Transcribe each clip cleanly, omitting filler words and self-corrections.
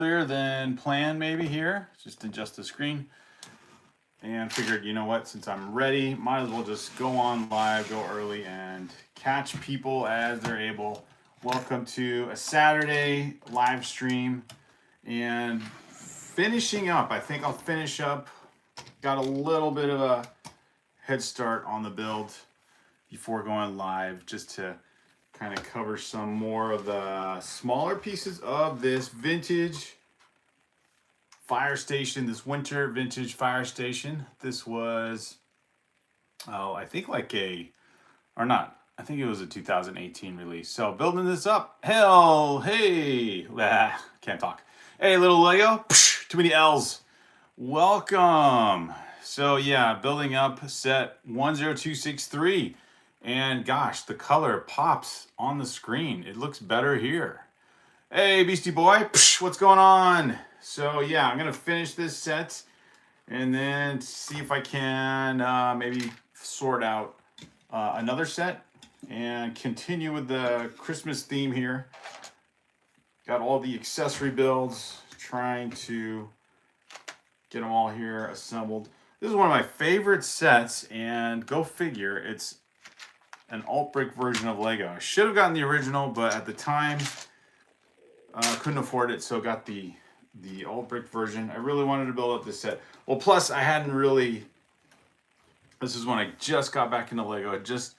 Clearer than planned maybe here. Just adjust the screen. And figured, you know what, since I'm ready, might as well just go on live, go early, and catch people as they're able. Welcome to a Saturday live stream. And finishing up, I think I'll finish up. Got a little bit of a head start on the build before going live, just to kind of cover some more of the smaller pieces of this vintage fire station, this winter vintage fire station. This was, I think like or not, I think it was a 2018 release. So building this up, hey, can't talk. Hey, little Lego, too many L's. Welcome. So yeah, building up set 10263. And gosh, the color pops on the screen. It looks better here. Hey, Beastie Boy, what's going on? So yeah, I'm gonna finish this set and then see if I can maybe sort out another set and continue with the Christmas theme here. Got all the accessory builds, trying to get them all here assembled. This is one of my favorite sets, and go figure, it's an alt brick version of Lego. I should have gotten the original, but at the time, couldn't afford it, so got the alt brick version. I really wanted to build up this set. Well, plus I hadn't really, this is when I just got back into Lego. I just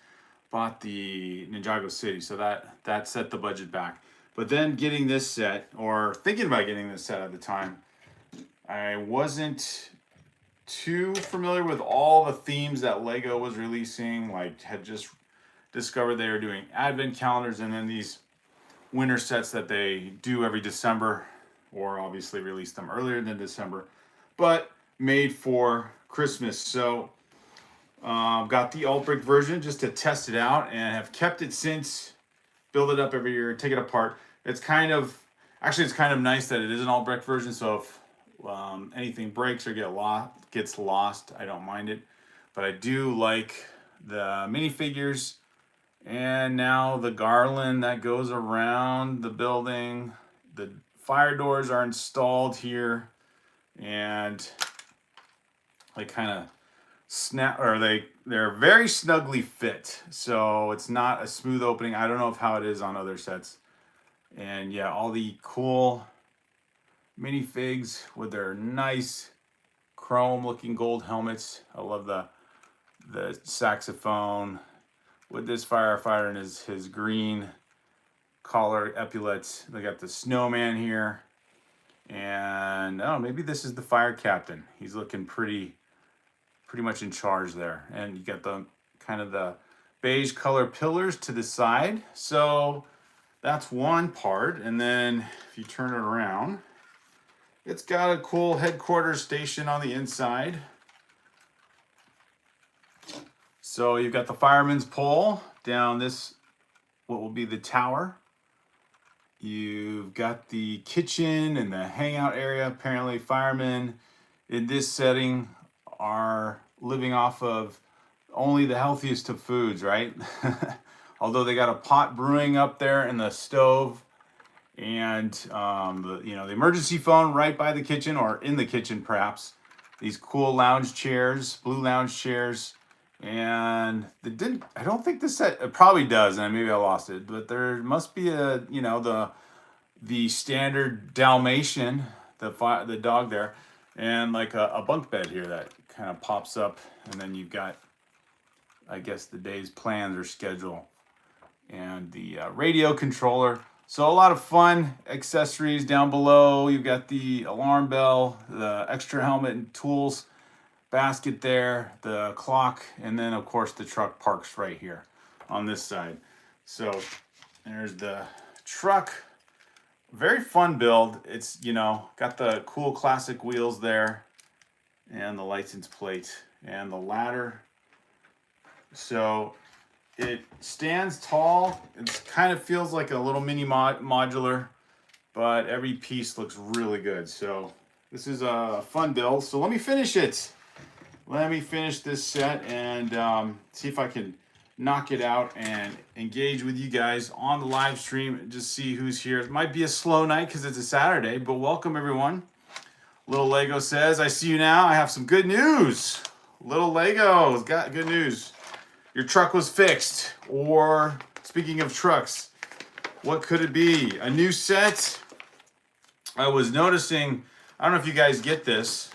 bought the Ninjago City, so that set the budget back. But then getting this set, or thinking about getting this set at the time, I wasn't too familiar with all the themes that Lego was releasing. Like, had just discovered they were doing advent calendars and then these winter sets that they do every December, or obviously release them earlier than December, but made for Christmas. So got the alt brick version just to test it out, and have kept it since. Build it up every year, take it apart. It's kind of nice that it is an alt brick version, so if anything breaks or gets lost, I don't mind it. But I do like the minifigures. And now the garland that goes around the building. The fire doors are installed here, and they kind of snap, or they're very snugly fit. So it's not a smooth opening. I don't know how it is on other sets. And yeah, all the cool minifigs with their nice chrome looking gold helmets. I love the saxophone with this firefighter and his green collar epaulets. They got the snowman here, and maybe this is the fire captain. He's looking pretty much in charge there. And you got the kind of the beige color pillars to the side. So that's one part. And then if you turn it around, it's got a cool headquarters station on the inside. So you've got the fireman's pole down this, what will be the tower. You've got the kitchen and the hangout area. Apparently firemen in this setting are living off of only the healthiest of foods, right? Although they got a pot brewing up there in the stove, and the emergency phone right by the kitchen, or in the kitchen perhaps. These cool lounge chairs, blue lounge chairs. And I don't think this set, it probably does, and maybe I lost it, but there must be the standard Dalmatian, the dog there, and like a bunk bed here that kind of pops up, and then you've got, I guess, the day's plans or schedule, and the radio controller. So a lot of fun accessories down below. You've got the alarm bell, the extra helmet and tools basket there, the clock, and then of course the truck parks right here on this side. So there's the truck. Very fun build. It's, got the cool classic wheels there, and the license plate, and the ladder. So it stands tall. It kind of feels like a little mini modular, but every piece looks really good. So this is a fun build. So let me finish it. Let me finish this set and see if I can knock it out and engage with you guys on the live stream and just see who's here. It might be a slow night because it's a Saturday, but welcome everyone. Little Lego says, I see you now. I have some good news. Little Lego's got good news. Your truck was fixed. Or speaking of trucks, what could it be? A new set? I was noticing, I don't know if you guys get this.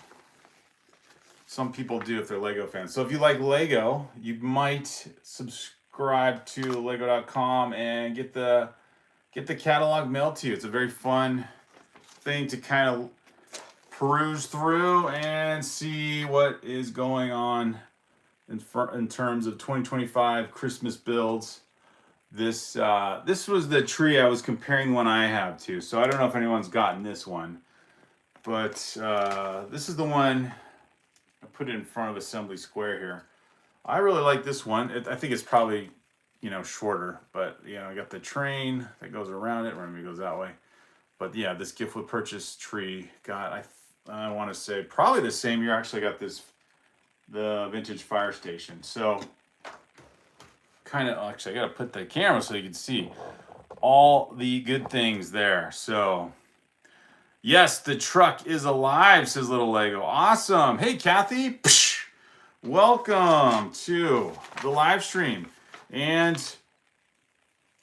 Some people do if they're Lego fans. So if you like Lego, you might subscribe to lego.com and get the catalog mailed to you. It's a very fun thing to kind of peruse through and see what is going on in terms of 2025 Christmas builds. This was the tree I was comparing one I have to. So I don't know if anyone's gotten this one, but this is the one I put it in front of Assembly Square here. I really like this one. I think it's probably, shorter, but I got the train that goes around it. Maybe it goes that way. But yeah, this gift with purchase tree got, I want to say probably the same year. I actually got the vintage fire station. So actually I got to put the camera so you can see all the good things there. So yes, the truck is alive, says Little Lego. Awesome. Hey, Kathy. Psh, welcome to the live stream. And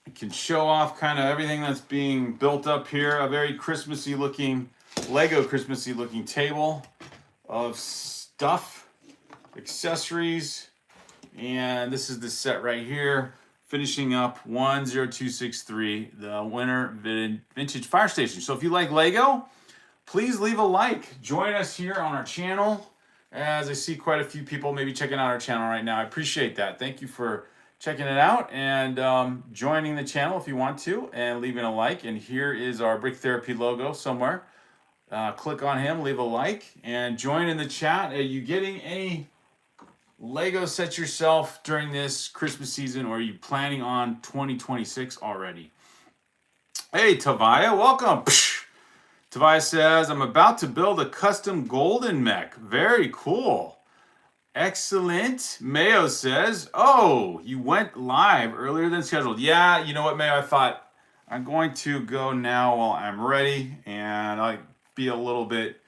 I can show off kind of everything that's being built up here. A very Christmassy looking, Lego Christmassy looking table of stuff, accessories. And this is the set right here. Finishing up 10263, the winter vintage fire station. So if you like Lego, please leave a like. Join us here on our channel. As I see quite a few people maybe checking out our channel right now. I appreciate that. Thank you for checking it out and joining the channel if you want to and leaving a like. And here is our Brick Therapy logo somewhere. Click on him, leave a like, and join in the chat. Are you getting any Lego sets yourself during this Christmas season, or are you planning on 2026 already? Hey, Tavaya, welcome. Psh. Tavaya says, I'm about to build a custom golden mech. Very cool. Excellent. Mayo says, oh, you went live earlier than scheduled. Yeah, you know what, Mayo? I thought I'm going to go now while I'm ready, and I'll be a little bit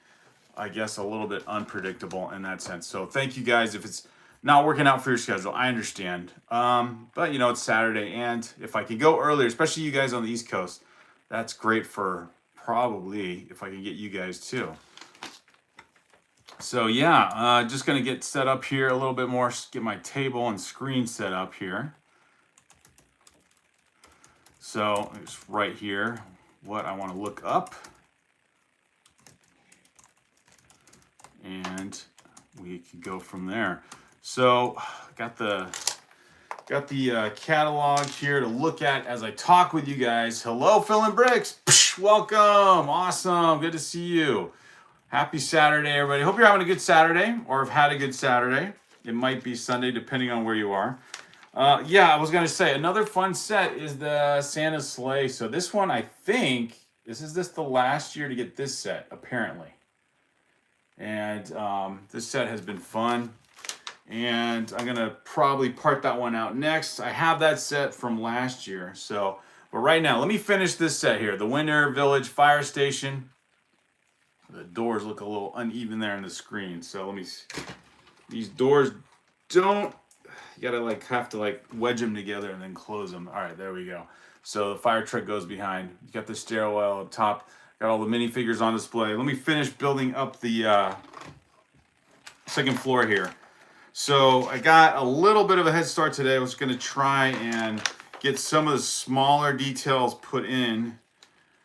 unpredictable in that sense. So thank you guys. If it's not working out for your schedule, I understand. But it's Saturday, and if I could go earlier, especially you guys on the East Coast, that's great for probably if I can get you guys too. So yeah, just gonna get set up here a little bit more, get my table and screen set up here. So it's right here, what I want to look up. And we can go from there. So got the catalog here to look at as I talk with you guys. Hello, Phil and Bricks. Psh, welcome. Awesome. Good to see you. Happy Saturday, everybody. Hope you're having a good Saturday or have had a good Saturday. It might be Sunday, depending on where you are. Yeah, I was going to say, another fun set is the Santa's Sleigh. So this one, I think, this is the last year to get this set, apparently. And this set has been fun. And I'm going to probably part that one out next. I have that set from last year. So, but right now, let me finish this set here. The Winter Village Fire Station. The doors look a little uneven there on the screen. So let me, these doors don't, you gotta have to wedge them together and then close them. All right, there we go. So the fire truck goes behind. You got the stairwell up top. Got all the minifigures on display. Let me finish building up the second floor here. So I got a little bit of a head start today. I was going to try and get some of the smaller details put in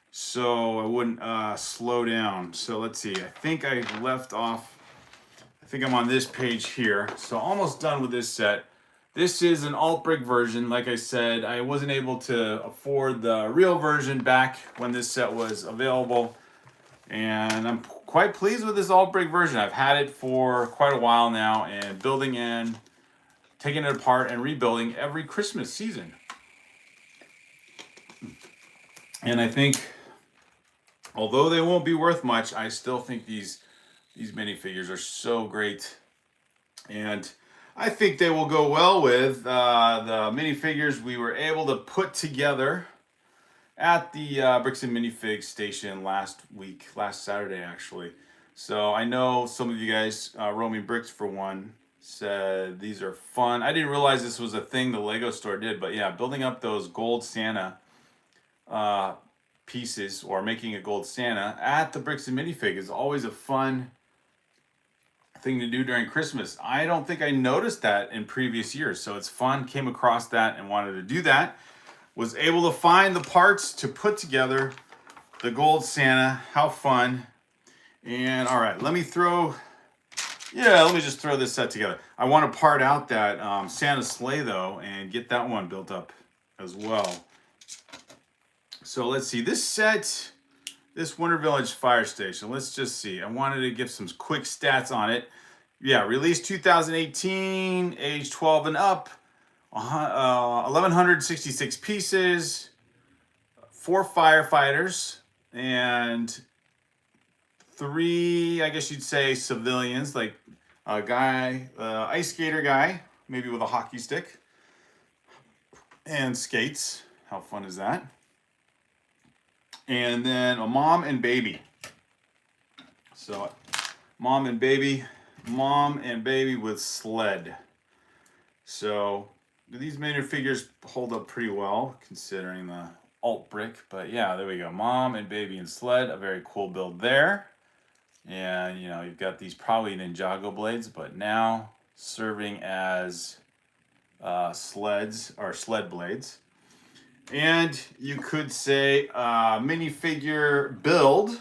so I wouldn't slow down. So let's see. I think I left off. I think I'm on this page here. So almost done with this set. This is an alt brick version. Like I said, I wasn't able to afford the real version back when this set was available. And I'm quite pleased with this alt brick version. I've had it for quite a while now and building and taking it apart and rebuilding every Christmas season. And I think, although they won't be worth much, I still think these minifigures are so great. And I think they will go well with the minifigures we were able to put together at the Bricks and Minifig station last Saturday actually. So I know some of you guys, Roaming Bricks for one, said these are fun. I didn't realize this was a thing the Lego store did, but yeah, building up those gold Santa pieces or making a gold Santa at the Bricks and Minifig is always a fun thing to do during Christmas. I don't think I noticed that in previous years, so it's fun. Came across that and wanted to do that. Was able to find the parts to put together the gold Santa. How fun. And all right, let me just throw this set together. I want to part out that Santa sleigh though and get that one built up as well. So let's see, this Winter Village fire station, let's just see. I wanted to give some quick stats on it. Yeah, released 2018, age 12 and up, 1,166 pieces, 4 firefighters, and 3, I guess you'd say, civilians, like a guy, ice skater guy, maybe with a hockey stick, and skates. How fun is that? And then a mom and baby. So mom and baby with sled. So these minifigures hold up pretty well considering the alt brick, but yeah, there we go. Mom and baby and sled, a very cool build there. And you know, you've got these probably Ninjago blades, but now serving as sleds or sled blades. And you could say minifigure build,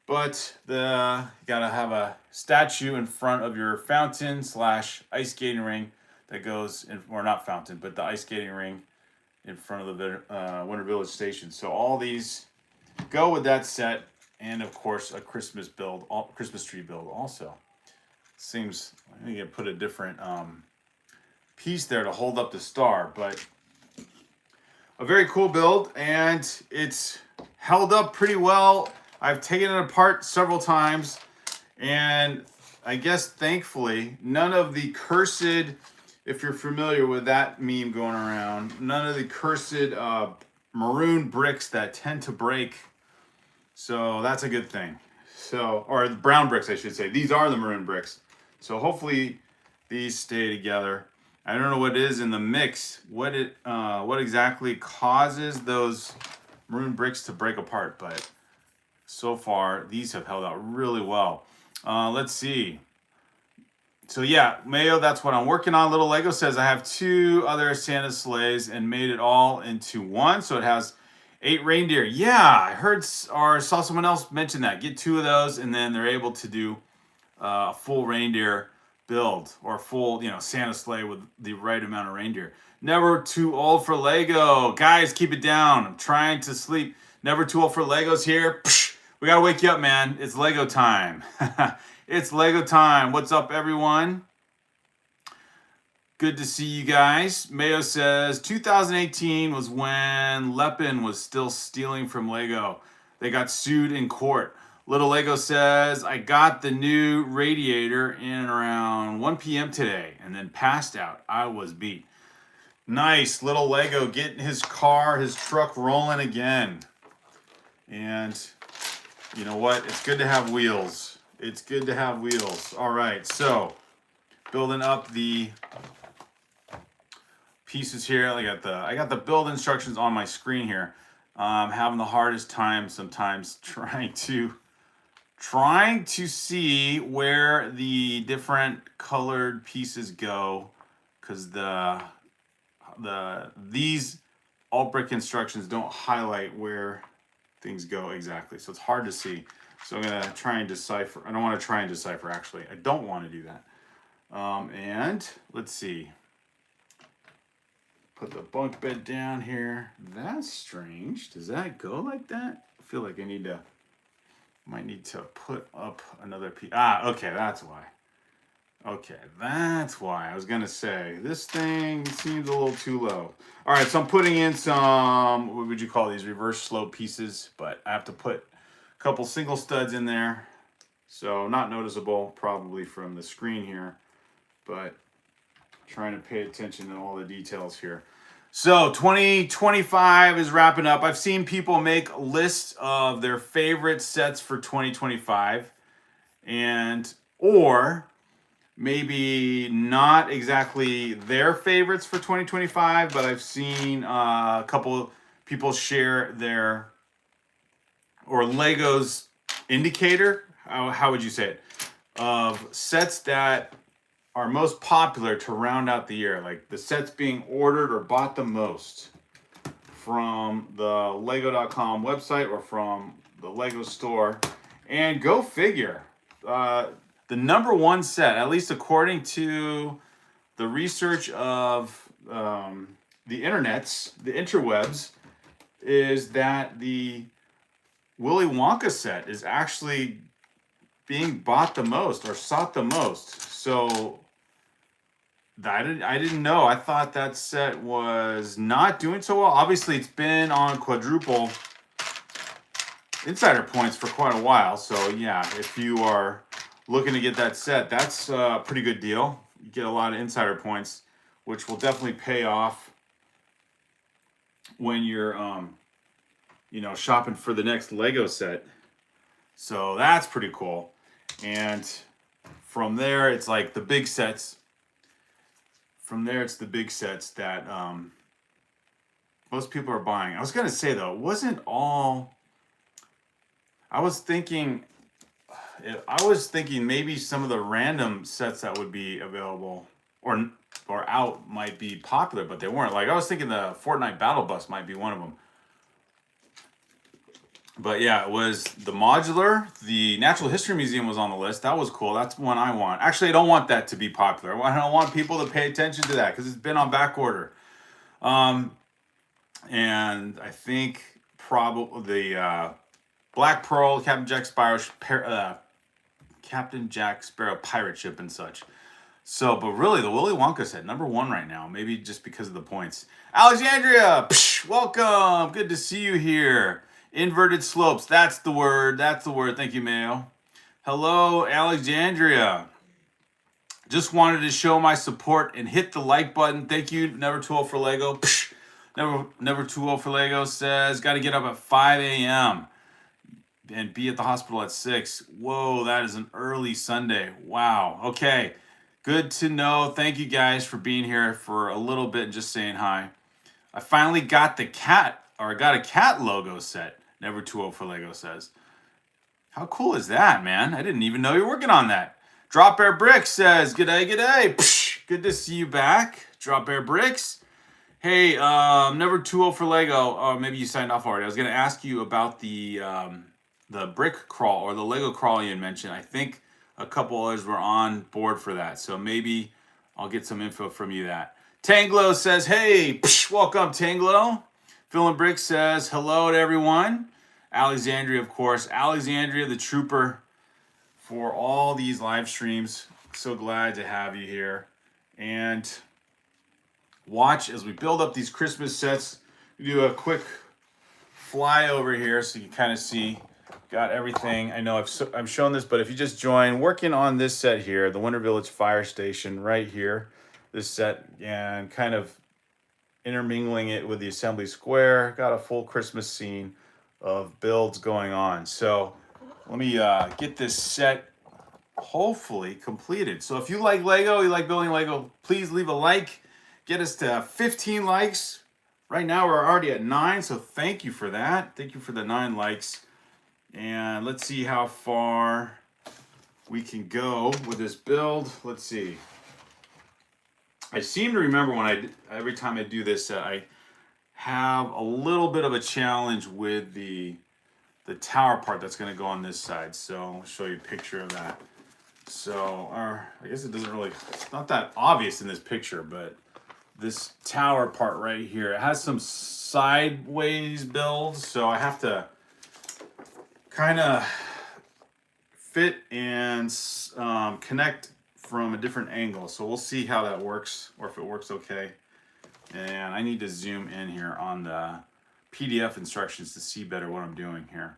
but you gotta have a statue in front of your fountain / ice skating ring that goes in, or not fountain, but the ice skating ring in front of the Winter Village station. So all these go with that set, and of course a Christmas build, Christmas tree build also. Seems I think I put a different piece there to hold up the star, but a very cool build, and it's held up pretty well. I've taken it apart several times, and I guess thankfully none of the cursed, if you're familiar with that meme going around, none of the cursed maroon bricks that tend to break. So that's a good thing. So, or the brown bricks, I should say. These are the maroon bricks. So hopefully these stay together. I don't know what it is in the mix, what exactly causes those maroon bricks to break apart, but so far these have held out really well. Let's see. So yeah, Mayo, that's what I'm working on. Little Lego says I have 2 other Santa sleighs and made it all into one, so it has 8 reindeer. Yeah, I heard or saw someone else mention that. Get 2 of those, and then they're able to do a full reindeer build, or full, Santa sleigh with the right amount of reindeer. Never too old for Lego. Guys, keep it down. I'm trying to sleep. Never too old for Legos here. Psh, we gotta wake you up, man. It's Lego time. It's Lego time. What's up, everyone? Good to see you guys. Mayo says 2018 was when Lepin was still stealing from Lego. They got sued in court. Little Lego says, I got the new radiator in around 1 p.m. today and then passed out. I was beat. Nice. Little Lego getting his truck rolling again. And you know what? It's good to have wheels. It's good to have wheels. All right. So building up the pieces here. I got the build instructions on my screen here. Having the hardest time sometimes trying to see where the different colored pieces go, because these alt brick instructions don't highlight where things go exactly, so it's hard to see. So I'm gonna try and decipher. I don't want to try and decipher, actually. I don't want to do that. And let's see. Put the bunk bed down here. That's strange. Does that go like that? I feel like I might need to put up another piece. Okay, that's why. Okay, that's why. I was gonna say, this thing seems a little too low. All right, so I'm putting in some, what would you call these, reverse slope pieces, but I have to put a couple single studs in there. So not noticeable probably from the screen here, but trying to pay attention to all the details here. So 2025 is wrapping up. I've seen people make lists of their favorite sets for 2025, and or maybe not exactly their favorites for 2025, but I've seen a couple people share their, or Lego's indicator, how would you say it, of sets that are most popular to round out the year, like the sets being ordered or bought the most from the lego.com website or from the Lego store. And go figure, the number one set, at least according to the research of the internets, the interwebs, is that the Willy Wonka set is actually being bought the most or sought the most. So I didn't know. I thought that set was not doing so well. Obviously, it's been on quadruple insider points for quite a while. So yeah, if you are looking to get that set, that's a pretty good deal. You get a lot of insider points, which will definitely pay off when you're shopping for the next Lego set. So that's pretty cool. And from there, it's like the big sets. From there, it's the big sets that most people are buying. I was going to say, though, it wasn't all... I was thinking maybe some of the random sets that would be available or out might be popular, but they weren't. Like, I was thinking the Fortnite Battle Bus might be one of them. But yeah, it was the modular. The Natural History Museum was on the list. That was cool. That's one I want. Actually, I don't want that to be popular. I don't want people to pay attention to that because it's been on back order. And I think probably the Black Pearl, Captain Jack Sparrow pirate ship and such. So, but really, the Willy Wonka set, number one right now. Maybe just because of the points. Alexandria, welcome. Good to see you here. Inverted slopes. That's the word. That's the word. Thank you, Mayo. Hello, Alexandria. Just wanted to show my support and hit the like button. Thank you, Never Too Old for Lego. Never Too Old for Lego says, got to get up at 5 a.m. and be at the hospital at 6. Whoa, that is an early Sunday. Wow. Okay. Good to know. Thank you guys for being here for a little bit and just saying hi. I finally got a cat logo set. Never Too Old for Lego says. How cool is that, man? I didn't even know you were working on that. Drop Bear Bricks says, g'day, g'day. Good to see you back. Drop Bear Bricks. Hey, Never Too Old for Lego. Oh, maybe you signed off already. I was going to ask you about the brick crawl or the Lego crawl you mentioned. I think a couple others were on board for that. So maybe I'll get some info from you that. Tanglo says, hey, welcome, Tanglo. Phil and Brick says, hello to everyone. Alexandria, of course. Alexandria, the trooper for all these live streams. So glad to have you here. And watch as we build up these Christmas sets. We do a quick fly over here so you can kind of see. Got everything. I know I've shown this, but if you just join, working on this set here, the Winter Village Fire Station right here, this set, and kind of intermingling it with the Assembly Square. Got a full Christmas scene of builds going on. So let me get this set hopefully completed. So if you like Lego, you like building Lego, please leave a like. Get us to 15 likes. Right now we're already at 9, so thank you for that. Thank you for the 9 likes. And let's see how far we can go with this build. Let's see. I seem to remember every time I do this, I have a little bit of a challenge with the tower part that's going to go on this side. So I'll show you a picture of that. So I guess it's not that obvious in this picture, but this tower part right here, it has some sideways builds, so I have to kind of fit and connect from a different angle. So we'll see how that works, or if it works okay. And I need to zoom in here on the PDF instructions to see better what I'm doing here.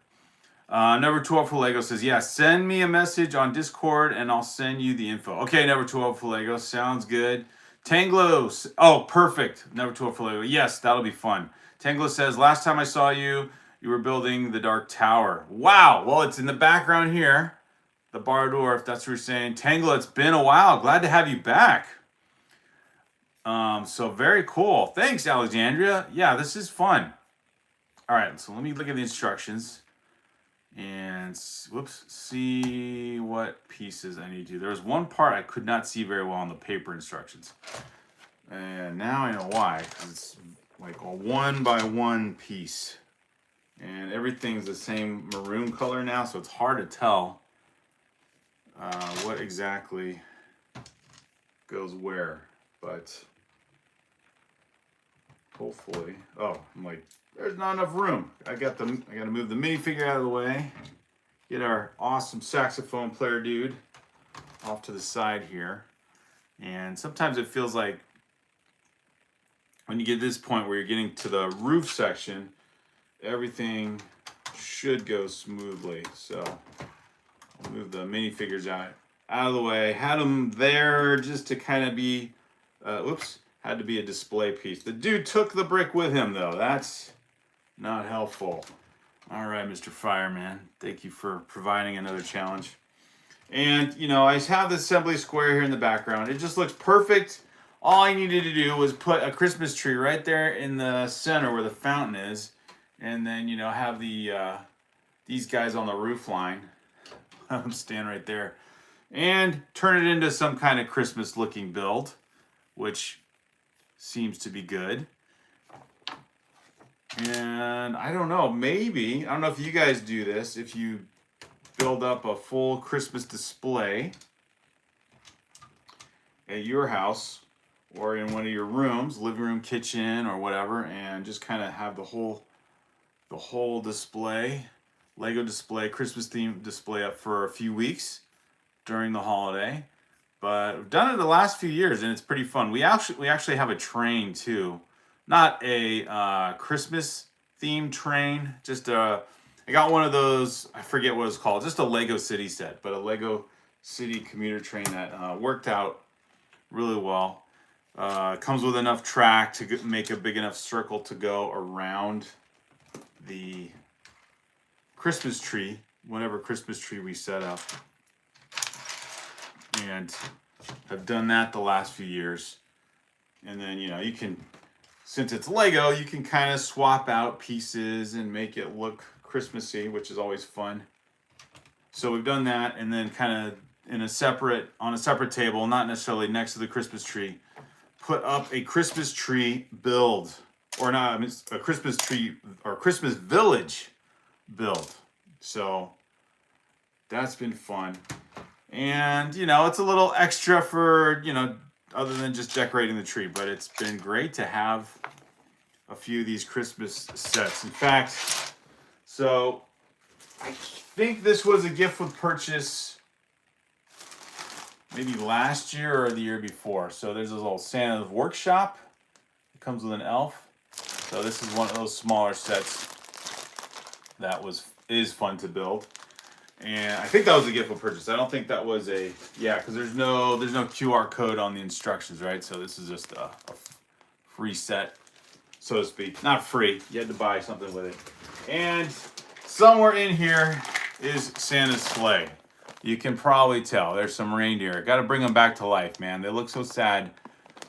Number 12 for Lego says, yeah, send me a message on Discord and I'll send you the info. Okay, number 12 for Lego. Sounds good. Tanglo. Oh, perfect. Number 12 for Lego. Yes, that'll be fun. Tanglo says, last time I saw you, you were building the Dark Tower. Wow. Well, it's in the background here. The bar door, if that's what you're saying. Tanglo, it's been a while. Glad to have you back. So very cool. Thanks, Alexandria. Yeah, this is fun. All right, so let me look at the instructions and whoops, see what pieces I need to do. There was one part I could not see very well on the paper instructions. And now I know why, because it's like a 1x1 piece. And everything's the same maroon color now, so it's hard to tell what exactly goes where. But hopefully, oh, I'm like, there's not enough room. I got to move the minifigure out of the way. Get our awesome saxophone player dude off to the side here. And sometimes it feels like when you get to this point where you're getting to the roof section, everything should go smoothly. So I'll move the minifigures out of the way. Had them there just to kind of be, had to be a display piece. The dude took the brick with him though. That's not helpful. All right, Mr. Fireman. Thank you for providing another challenge. And, you know, I have the assembly square here in the background. It just looks perfect. All I needed to do was put a Christmas tree right there in the center where the fountain is. And then, you know, have the these guys on the roof line. I'm stand right there. And turn it into some kind of Christmas looking build, which seems to be good. And I don't know, maybe, I don't know if you guys do this, if you build up a full Christmas display at your house or in one of your rooms, living room, kitchen, or whatever, and just kind of have the whole display, Lego display, Christmas themed display up for a few weeks during the holiday. But we've done it the last few years and it's pretty fun. We actually have a train too. Not a Christmas themed train, just I got one of those, I forget what it's called, just a Lego City set, but a Lego City commuter train that worked out really well. Comes with enough track to make a big enough circle to go around the Christmas tree, whatever Christmas tree we set up. And I've done that the last few years. And then, you know, you can, since it's Lego, you can kind of swap out pieces and make it look Christmassy, which is always fun. So we've done that, and then kind of on a separate table, not necessarily next to the Christmas tree, put up a Christmas tree build, or not, a Christmas tree or Christmas village build. So that's been fun. And, you know, it's a little extra for, you know, other than just decorating the tree, but it's been great to have a few of these Christmas sets. In fact, so I think this was a gift with purchase maybe last year or the year before. So there's this little Santa's workshop. It comes with an elf. So this is one of those smaller sets that is fun to build. And I think that was a gift with purchase. I don't think that was a, yeah, because there's no QR code on the instructions, right? So this is just a free set, so to speak. Not free, you had to buy something with it. And somewhere in here is Santa's sleigh. You can probably tell, there's some reindeer. Got to bring them back to life, man. They look so sad,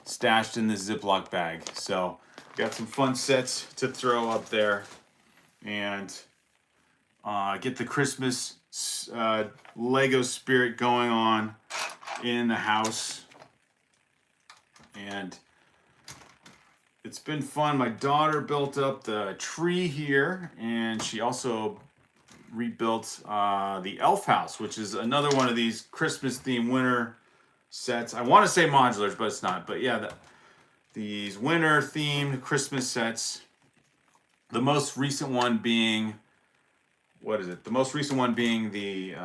stashed in this Ziploc bag. So got some fun sets to throw up there. And get the Christmas Lego spirit going on in the house. And it's been fun. My daughter built up the tree here, and she also rebuilt the elf house, which is another one of these Christmas themed winter sets. I want to say modulars, but it's not. But yeah, these winter themed Christmas sets. The most recent one being, what is it? The most recent one being the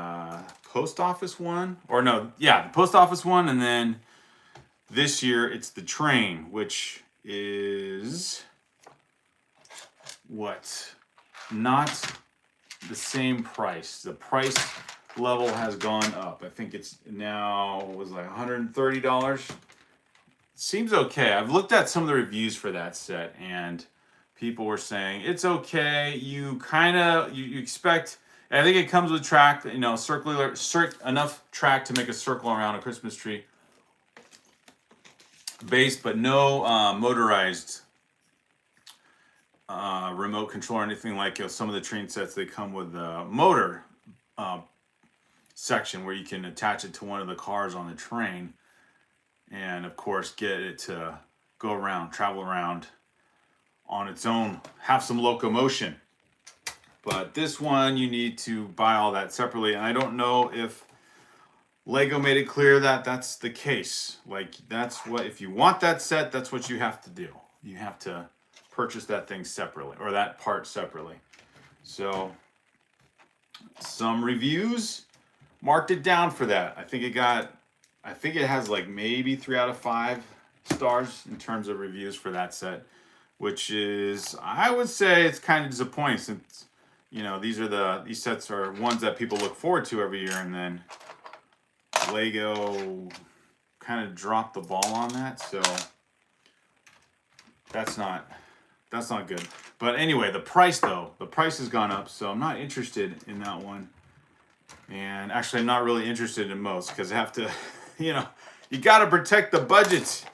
post office one, or no, yeah, the post office one, and then this year it's the train, which is what? Not the same price. The price level has gone up. I think it's now was like $130. Seems okay. I've looked at some of the reviews for that set, and people were saying it's okay. You kind of you expect. I think it comes with track, you know, enough track to make a circle around a Christmas tree base, but no motorized remote control or anything like some of the train sets. They come with a motor section where you can attach it to one of the cars on the train, and of course get it to go around, travel around on its own, have some locomotion. But this one, you need to buy all that separately. And I don't know if Lego made it clear that that's the case. Like, that's what, if you want that set, that's what you have to do. You have to purchase that thing separately, or that part separately. So, some reviews marked it down for that. I think it has like maybe 3 out of 5 stars in terms of reviews for that set, which is, I would say it's kind of disappointing, since, you know, these sets are ones that people look forward to every year, and then Lego kind of dropped the ball on that. So that's not good. But anyway, the price has gone up, so I'm not interested in that one. And actually, I'm not really interested in most, because I have to, you know, you got to protect the budget.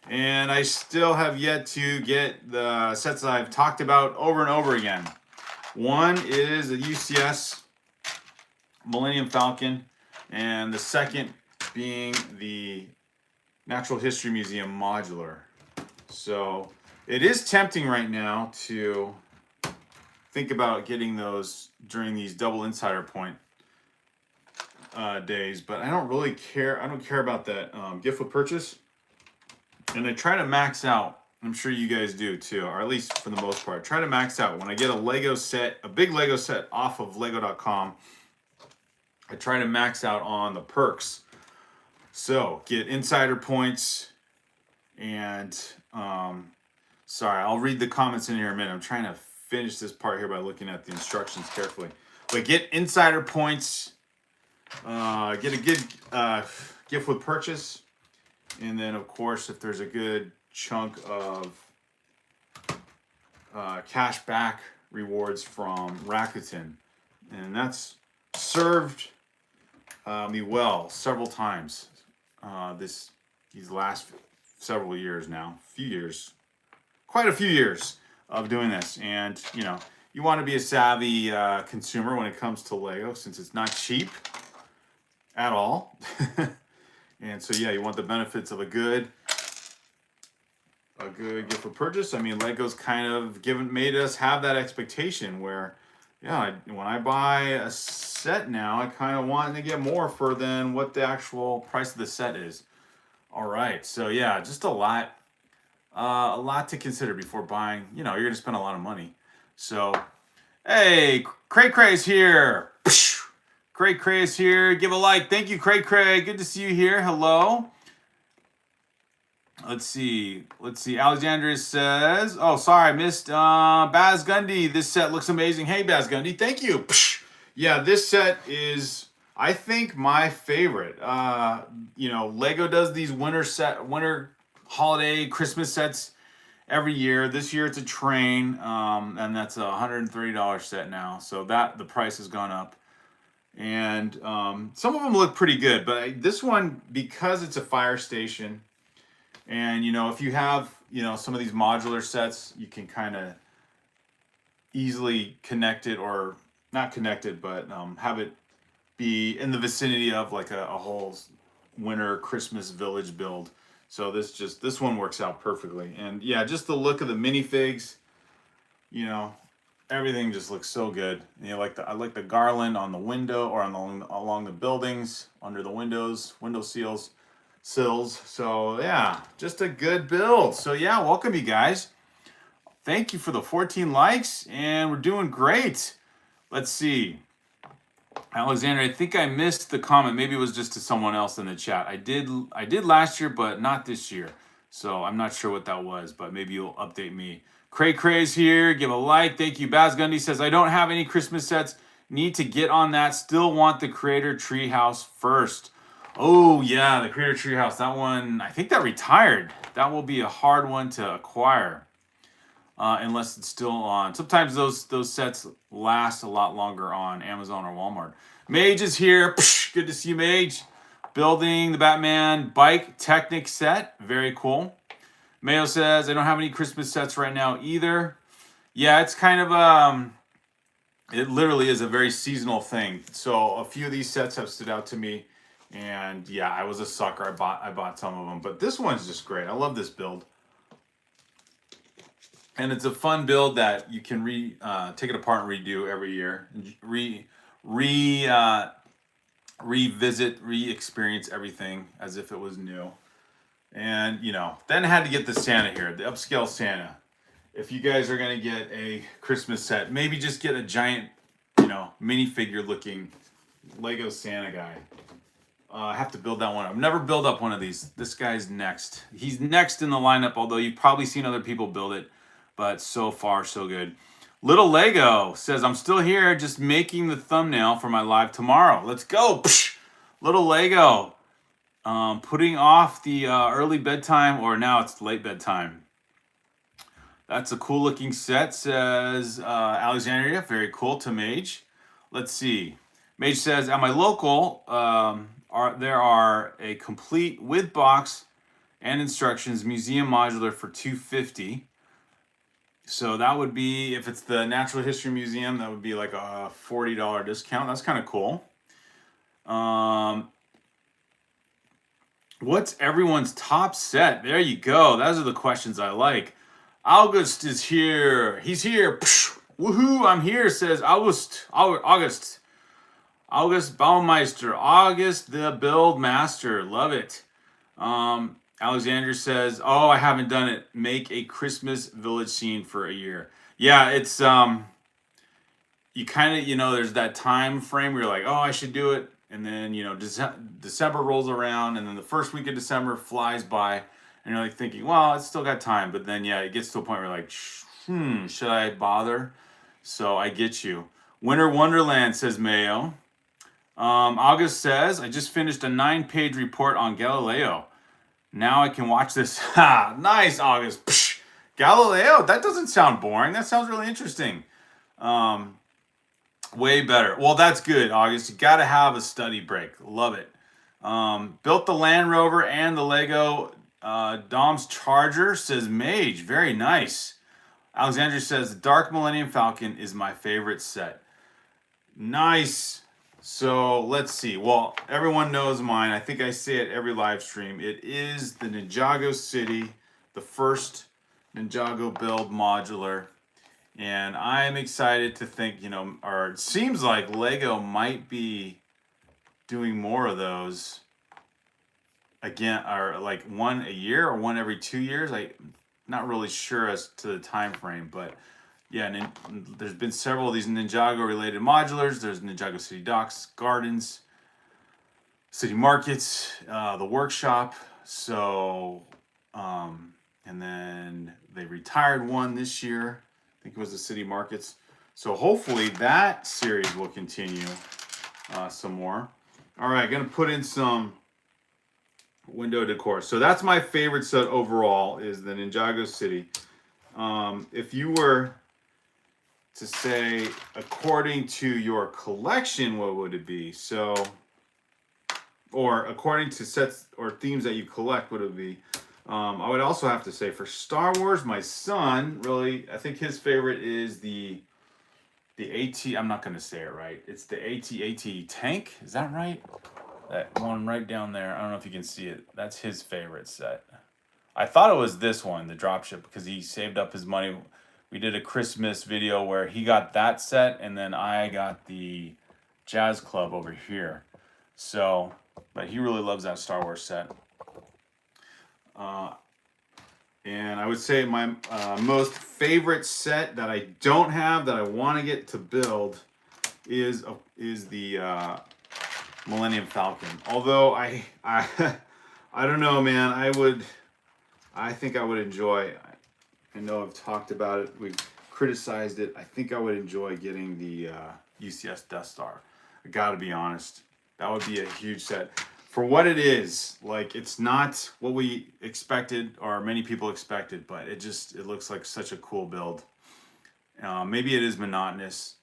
And I still have yet to get the sets that I've talked about over and over again. One is a UCS Millennium Falcon, and the second being the Natural History Museum modular. So it is tempting right now to think about getting those during these double insider point days, but I don't really care. I don't care about that gift with purchase. And I try to max out. I'm sure you guys do too, or at least for the most part. Try to max out. When I get a Lego set, a big Lego set off of Lego.com, I try to max out on the perks. So get insider points, and sorry, I'll read the comments in here in a minute. I'm trying to finish this part here by looking at the instructions carefully. But get insider points, get a good gift with purchase, and then of course, if there's a good chunk of cash back rewards from Rakuten, and that's served me well several times these last several years now, quite a few years of doing this. And you know, you want to be a savvy consumer when it comes to Lego, since it's not cheap at all. And so yeah, you want the benefits of a good gift for purchase. I mean, Lego's kind of made us have that expectation where, yeah, when I buy a set now, I kind of want to get more than what the actual price of the set is. All right, so yeah, just a lot to consider before buying. You know, you're gonna spend a lot of money. So, hey, Cray Cray's here. Cray Cray's here. Give a like. Thank you, Cray Cray. Good to see you here. Hello. Let's see. Alexandra says, oh, sorry, I missed Baz Gundy. This set looks amazing. Hey, Baz Gundy, thank you. Yeah, this set is, I think, my favorite. You know, Lego does these winter holiday Christmas sets every year. This year it's a train, and that's a $130 set now. So the price has gone up. And some of them look pretty good, but this one, because it's a fire station, and, you know, if you have, you know, some of these modular sets, you can kind of easily connect it, or not connect it, but have it be in the vicinity of like a whole winter Christmas village build. So this one works out perfectly. And yeah, just the look of the minifigs, you know, everything just looks so good. You know, I like the garland on the window, or along the buildings, under the windows, window sills. So yeah, just a good build. So yeah, welcome you guys. Thank you for the 14 likes, and we're doing great. Let's see. Alexander, I think I missed the comment. Maybe it was just to someone else in the chat. I did last year, but not this year. So I'm not sure what that was, but maybe you'll update me. Cray Cray's here. Give a like. Thank you. Baz Gundy says, I don't have any Christmas sets. Need to get on that. Still want the Creator Treehouse first. Oh yeah, the Creator Treehouse. That one, I think that retired. That will be a hard one to acquire. Unless it's still on. Sometimes those sets last a lot longer on Amazon or Walmart. Mage is here. Psh, good to see you, Mage. Building the Batman Bike Technic set. Very cool. Mayo says, I don't have any Christmas sets right now either. Yeah, it's kind of, it literally is a very seasonal thing. So a few of these sets have stood out to me. And yeah, I was a sucker. I bought some of them. But this one's just great. I love this build. And it's a fun build that you can take it apart and redo every year. Revisit, re-experience everything as if it was new. And, you know, then I had to get the Santa here, the upscale Santa. If you guys are going to get a Christmas set, maybe just get a giant, you know, minifigure looking Lego Santa guy. I have to build that one. I've never built up one of these. This guy's next. He's next in the lineup, although you've probably seen other people build it. But so far, so good. Little Lego says, I'm still here just making the thumbnail for my live tomorrow. Let's go. Psh! Little Lego. Putting off the early bedtime, or now it's late bedtime. That's a cool looking set, says Alexandria. Very cool to Mage. Let's see. Mage says, at my local, there are a complete with box and instructions museum modular for $250. So that would be, if it's the Natural History Museum, that would be like a $40 discount. That's kind of cool. What's everyone's top set? There you go. Those are the questions I like. August is here. He's here. Psh, woohoo, I'm here, says August Baumeister. August the Build Master. Love it. Alexander says, oh, I haven't done it. Make a Christmas village scene for a year. Yeah, it's, you kind of, you know, there's that time frame where you're like, oh, I should do it. And then, you know, December rolls around, and then the first week of December flies by, and you're like thinking, well, it's still got time. But then, yeah, it gets to a point where you're like, should I bother? So I get you. Winter Wonderland, says Mayo. August says, I just finished a 9-page report on Galileo. Now I can watch this. Ha! Nice, August. Psh, Galileo, that doesn't sound boring. That sounds really interesting. Way better. Well, that's good, August. You got to have a study break. Love it. Built the Land Rover and the Lego Dom's Charger, says Mage. Very nice. Alexandra says, the Dark Millennium Falcon is my favorite set. Nice. So let's see. Well, everyone knows mine. I think I say it every live stream. It is the Ninjago City, the first Ninjago build modular. And I'm excited to think, you know, or it seems like Lego might be doing more of those again, or like one a year or one every 2 years. I'm not really sure as to the time frame, but yeah, there's been several of these Ninjago related modulars. There's Ninjago City Docks, Gardens, City Markets, the workshop. So, and then they retired one this year. I think it was the City Markets. So hopefully that series will continue some more. All right, gonna put in some window decor. So that's my favorite set overall, is the Ninjago City. If you were to say, according to your collection, what would it be? So, or according to sets or themes that you collect, what would it be? I would also have to say, for Star Wars, my son, really, I think his favorite is the AT, I'm not going to say it right. It's the AT-AT tank. Is that right? That one right down there. I don't know if you can see it. That's his favorite set. I thought it was this one, the dropship, because he saved up his money. We did a Christmas video where he got that set, and then I got the Jazz Club over here. So, but he really loves that Star Wars set. And I would say my most favorite set that I don't have that I want to get to build is the Millennium Falcon. Although I don't know, man. I think I would enjoy. I know I've talked about it. We've criticized it. I think I would enjoy getting the UCS Death Star. I gotta be honest. That would be a huge set. For what it is, like, it's not what we expected or many people expected, but it looks like such a cool build. Maybe it is monotonous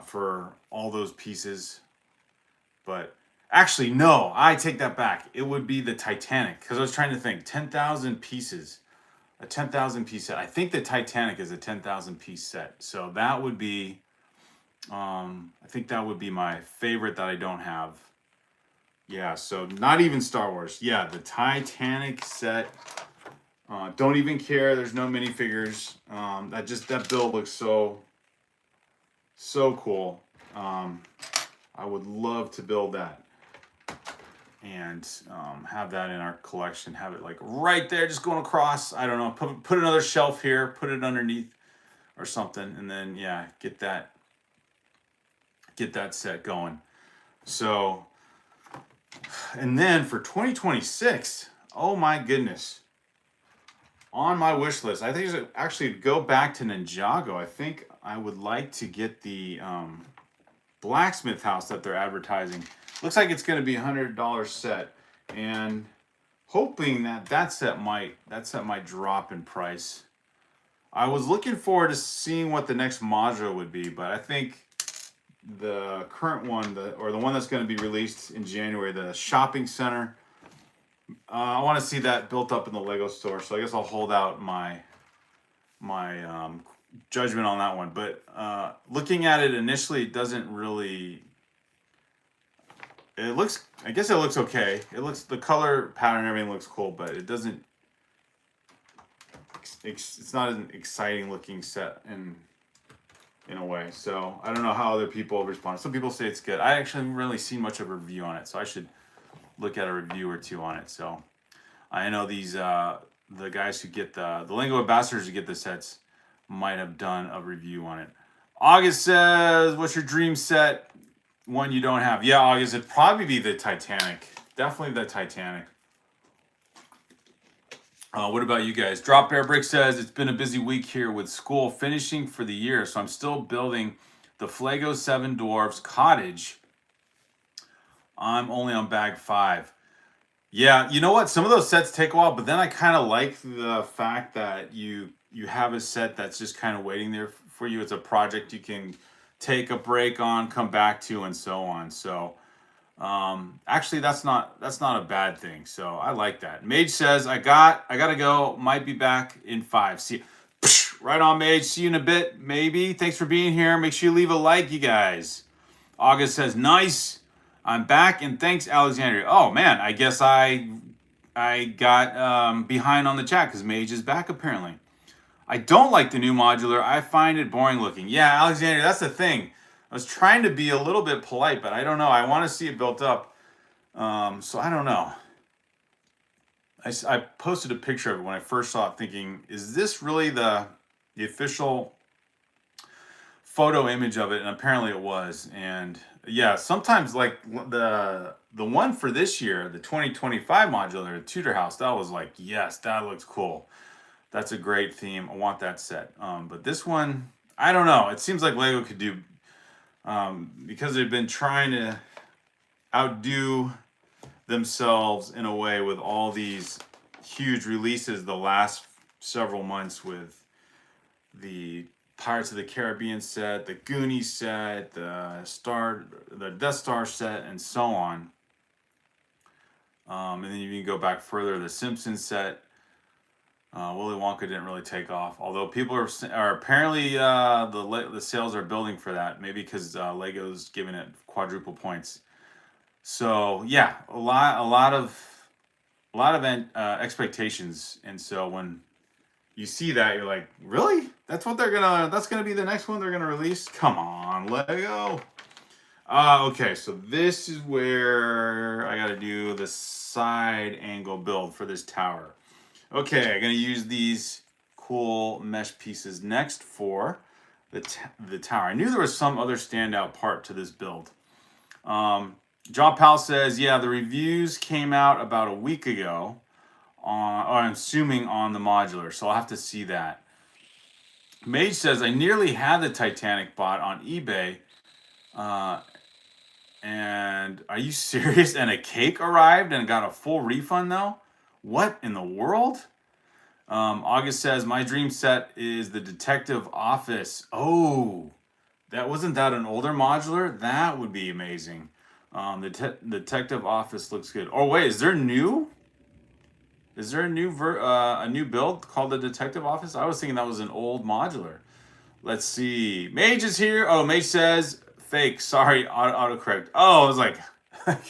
for all those pieces, but actually, no, I take that back. It would be the Titanic, because I was trying to think 10,000 pieces, a 10,000 piece set. I think the Titanic is a 10,000 piece set, so that would be, I think that would be my favorite that I don't have. Yeah, so not even Star Wars. Yeah, the Titanic set. Don't even care. There's no minifigures. That build looks so cool. I would love to build that and have that in our collection. Have it like right there, just going across. I don't know. Put another shelf here. Put it underneath or something, and then yeah, get that set going. So. And then for 2026, oh my goodness, on my wish list, I think I should actually go back to Ninjago. I think I would like to get the blacksmith house that they're advertising. Looks like it's going to be $100 set, and hoping that set might drop in price. I was looking forward to seeing what the next module would be, but I think the current one, the one that's going to be released in January, the shopping center, I want to see that built up in the Lego store. So I guess I'll hold out my judgment on that one. But looking at it initially, it doesn't really. It looks. I guess it looks okay. It looks, the color pattern, everything looks cool, but it doesn't. It's not an exciting looking set in a way. So I don't know how other people respond. Some people say it's good. I actually haven't really seen much of a review on it, so I should look at a review or two on it. So I know these the guys who get the Lego ambassadors who get the sets might have done a review on it. August says, what's your dream set, one you don't have? Yeah, August, it'd probably be the Titanic. Definitely the Titanic. What about you guys? Drop Bear Brick says, it's been a busy week here with school finishing for the year, so I'm still building the Flego 7 Dwarfs cottage. I'm only on bag 5. Yeah, you know what? Some of those sets take a while, but then I kind of like the fact that you have a set that's just kind of waiting there for you. It's a project you can take a break on, come back to, and so on. So actually, that's not a bad thing. So I like that. Mage says, I gotta go. Might be back in 5. See, right on, Mage. See you in a bit, maybe. Thanks for being here. Make sure you leave a like, you guys. August says, nice. I'm back, and thanks, Alexandria. Oh man, I guess I got behind on the chat because Mage is back apparently. I don't like the new modular. I find it boring looking. Yeah, Alexandria, that's the thing. I was trying to be a little bit polite, but I don't know. I want to see it built up. So I don't know. I posted a picture of it when I first saw it thinking, is this really the official photo image of it? And apparently it was. And yeah, sometimes like the one for this year, the 2025 modular, the Tudor House, that was like, yes, that looks cool. That's a great theme. I want that set. But this one, I don't know. It seems like Lego could do, because they've been trying to outdo themselves in a way with all these huge releases the last several months with the Pirates of the Caribbean set, the Goonies set, the Death Star set, and so on. And then you can go back further, the Simpsons set. Willy Wonka didn't really take off, although people are apparently the sales are building for that. Maybe because Lego's giving it quadruple points. So yeah, a lot of expectations, and so when you see that, you're like, really? That's gonna be the next one they're gonna release? Come on, Lego. Okay, so this is where I gotta do the side angle build for this tower. Okay, I'm gonna use these cool mesh pieces next for the tower. I knew there was some other standout part to this build. John Powell says, yeah, the reviews came out about a week ago, I'm assuming on the modular, so I'll have to see that. Mage says, I nearly had the Titanic bought on eBay. And are you serious? And a cake arrived and got a full refund though? What in the world? August says, my dream set is the detective office. Oh, wasn't that an older modular? That would be amazing. The detective office looks good. Oh wait, is there new? Is there a new build called the detective office? I was thinking that was an old modular. Let's see. Mage is here. Oh, Mage says fake. Sorry, autocorrect. Oh, I was like,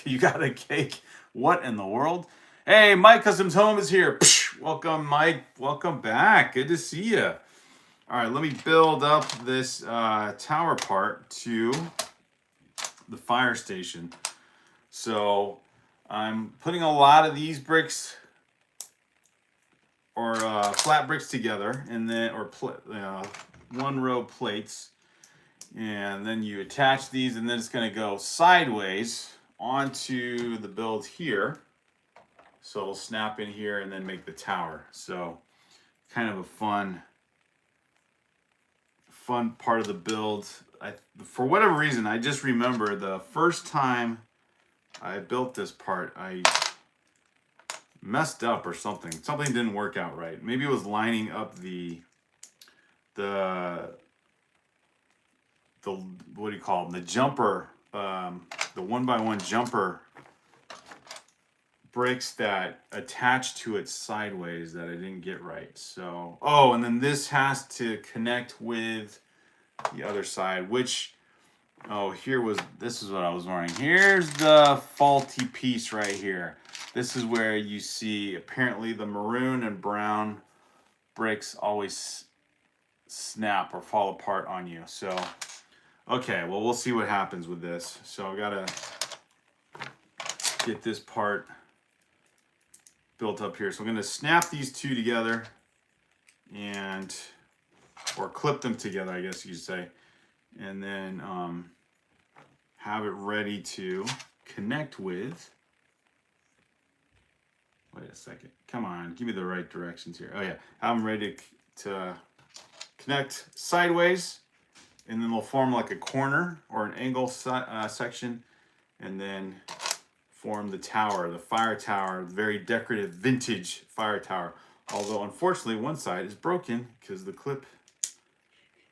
you got a cake. What in the world? Hey, Mike Customs Home is here. Psh, welcome, Mike. Welcome back. Good to see you. All right, let me build up this tower part to the fire station. So I'm putting a lot of these bricks or flat bricks together, and then one row plates, and then you attach these, and then it's going to go sideways onto the build here. So it'll snap in here and then make the tower. So kind of a fun part of the build. For whatever reason, I just remember the first time I built this part, I messed up or something. Something didn't work out right. Maybe it was lining up the what do you call them? The jumper, the 1x1 jumper bricks that attach to it sideways that I didn't get right. So, oh, and then this has to connect with the other side, which, oh, this is what I was wondering. Here's the faulty piece right here. This is where you see apparently the maroon and brown bricks always snap or fall apart on you. So, okay, well, we'll see what happens with this. So I gotta get this part built up here. So I'm gonna snap these two together or clip them together, I guess you could say, and then have it ready to connect with. Wait a second. Come on, give me the right directions here. Oh yeah, have them ready to connect sideways, and then they'll form like a corner or an angle section, and then form the tower, the fire tower, very decorative vintage fire tower. Although unfortunately one side is broken because the clip.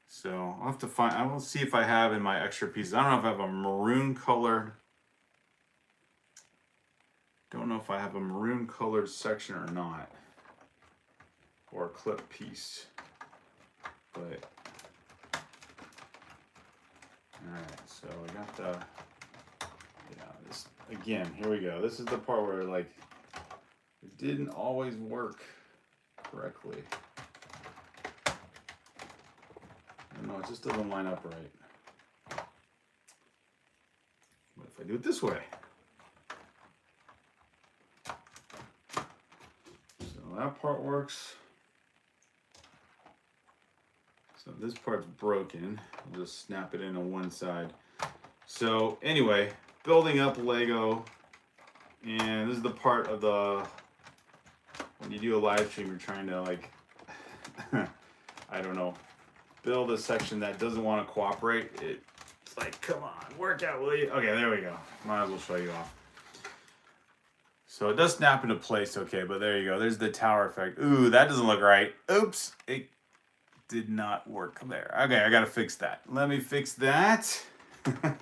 So I'll have to I will see if I have in my extra pieces. I don't know if I have a maroon colored. Don't know if I have a maroon colored section or not, or a clip piece. But all right, so I got this again. Here we go. This is the part where like it didn't always work correctly. I don't know, it just doesn't line up right. What if I do it this way? So that part works. So this part's broken. I'll just snap it in on one side. So anyway, building up Lego, and this is the part of when you do a live stream, you're trying to like, I don't know, build a section that doesn't want to cooperate. It's like, come on, work out, will you? Okay, there we go. Might as well show you off. So it does snap into place, okay, but there you go. There's the tower effect. Ooh, that doesn't look right. Oops, it did not work there. Okay, I gotta fix that. Let me fix that. A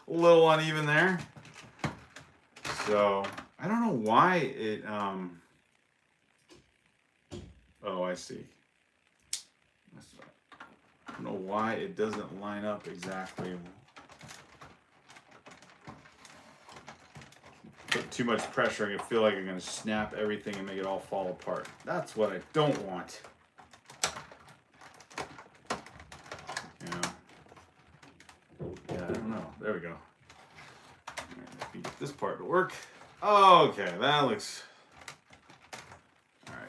little uneven there. So I don't know why it oh, I see. I don't know why it doesn't line up exactly. Put too much pressure, I feel like I'm gonna snap everything and make it all fall apart. That's what I don't want. Yeah, I don't know. There we go. Let me get this part to work. Okay, that looks. All right.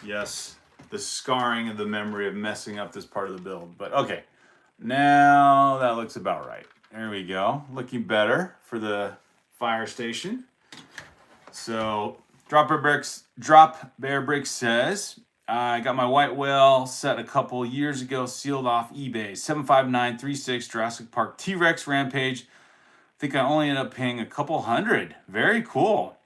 Yes, the scarring of the memory of messing up this part of the build. But okay, now that looks about right. There we go. Looking better for the fire station. So Drop Bear Bricks says, I got my white whale set a couple years ago, sealed off eBay. 75936 Jurassic Park T-Rex Rampage. I think I only ended up paying a couple hundred. Very cool.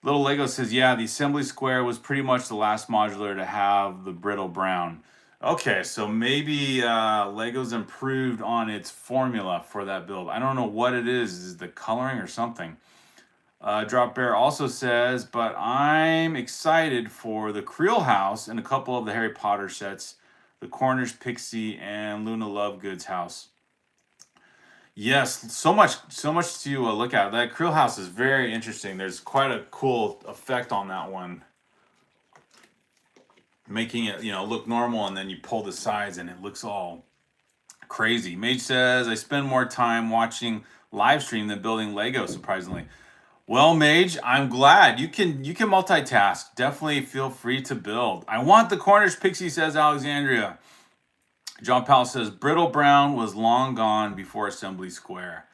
Little Lego says, yeah, the assembly square was pretty much the last modular to have the brittle brown. Okay, so maybe Lego's improved on its formula for that build. I don't know what it is. Is it the coloring or something? Drop Bear also says, but I'm excited for the Creel house and a couple of the Harry Potter sets, the Cornish Pixie and Luna Lovegood's house. Yes, so much to look at. That Creel house is very interesting. There's quite a cool effect on that one, making it look normal, and then you pull the sides and it looks all crazy. Mage says, I spend more time watching live stream than building Lego, surprisingly. Well, Mage, I'm glad you can multitask. Definitely feel free to build. I want the Cornish Pixie, says Alexandria. John Powell says brittle brown was long gone before Assembly Square.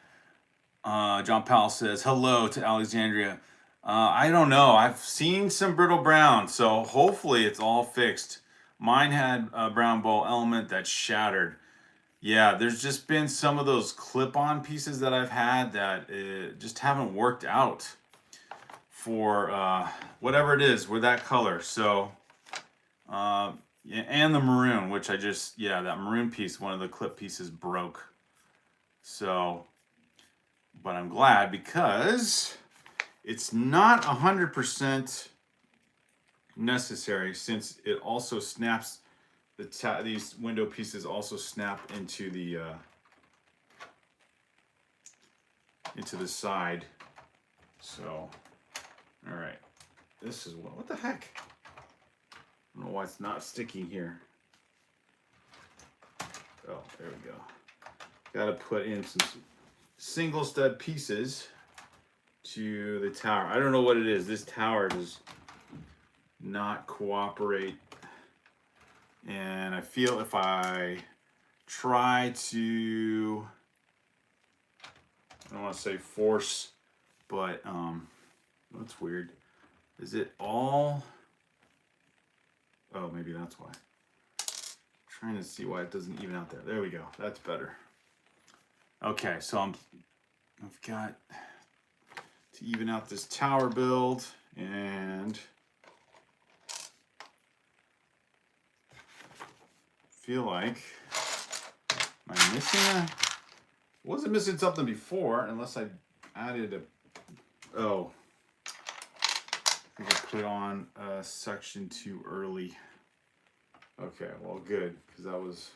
John Powell says hello to Alexandria. I don't know. I've seen some brittle brown, so hopefully it's all fixed. Mine had a brown bowl element that shattered. Yeah, there's just been some of those clip-on pieces that I've had that just haven't worked out for whatever it is with that color. So, yeah, and the maroon, which that maroon piece, one of the clip pieces broke. So, but I'm glad because it's not 100% necessary, since it also snaps. These window pieces also snap into the side. So, all right, this is what the heck? I don't know why it's not sticking here. Oh, there we go. Got to put in some single stud pieces to the tower. I don't know what it is. This tower does not cooperate. And I feel if I try to, I don't want to say force, but that's weird. Is it all? Oh, maybe that's why. Trying to see why it doesn't even out there. There we go. That's better. Okay, so I've got to even out this tower build, and feel like I'm missing wasn't missing something before, unless I added oh, I think I put on a section too early. Okay, well, good, because that was,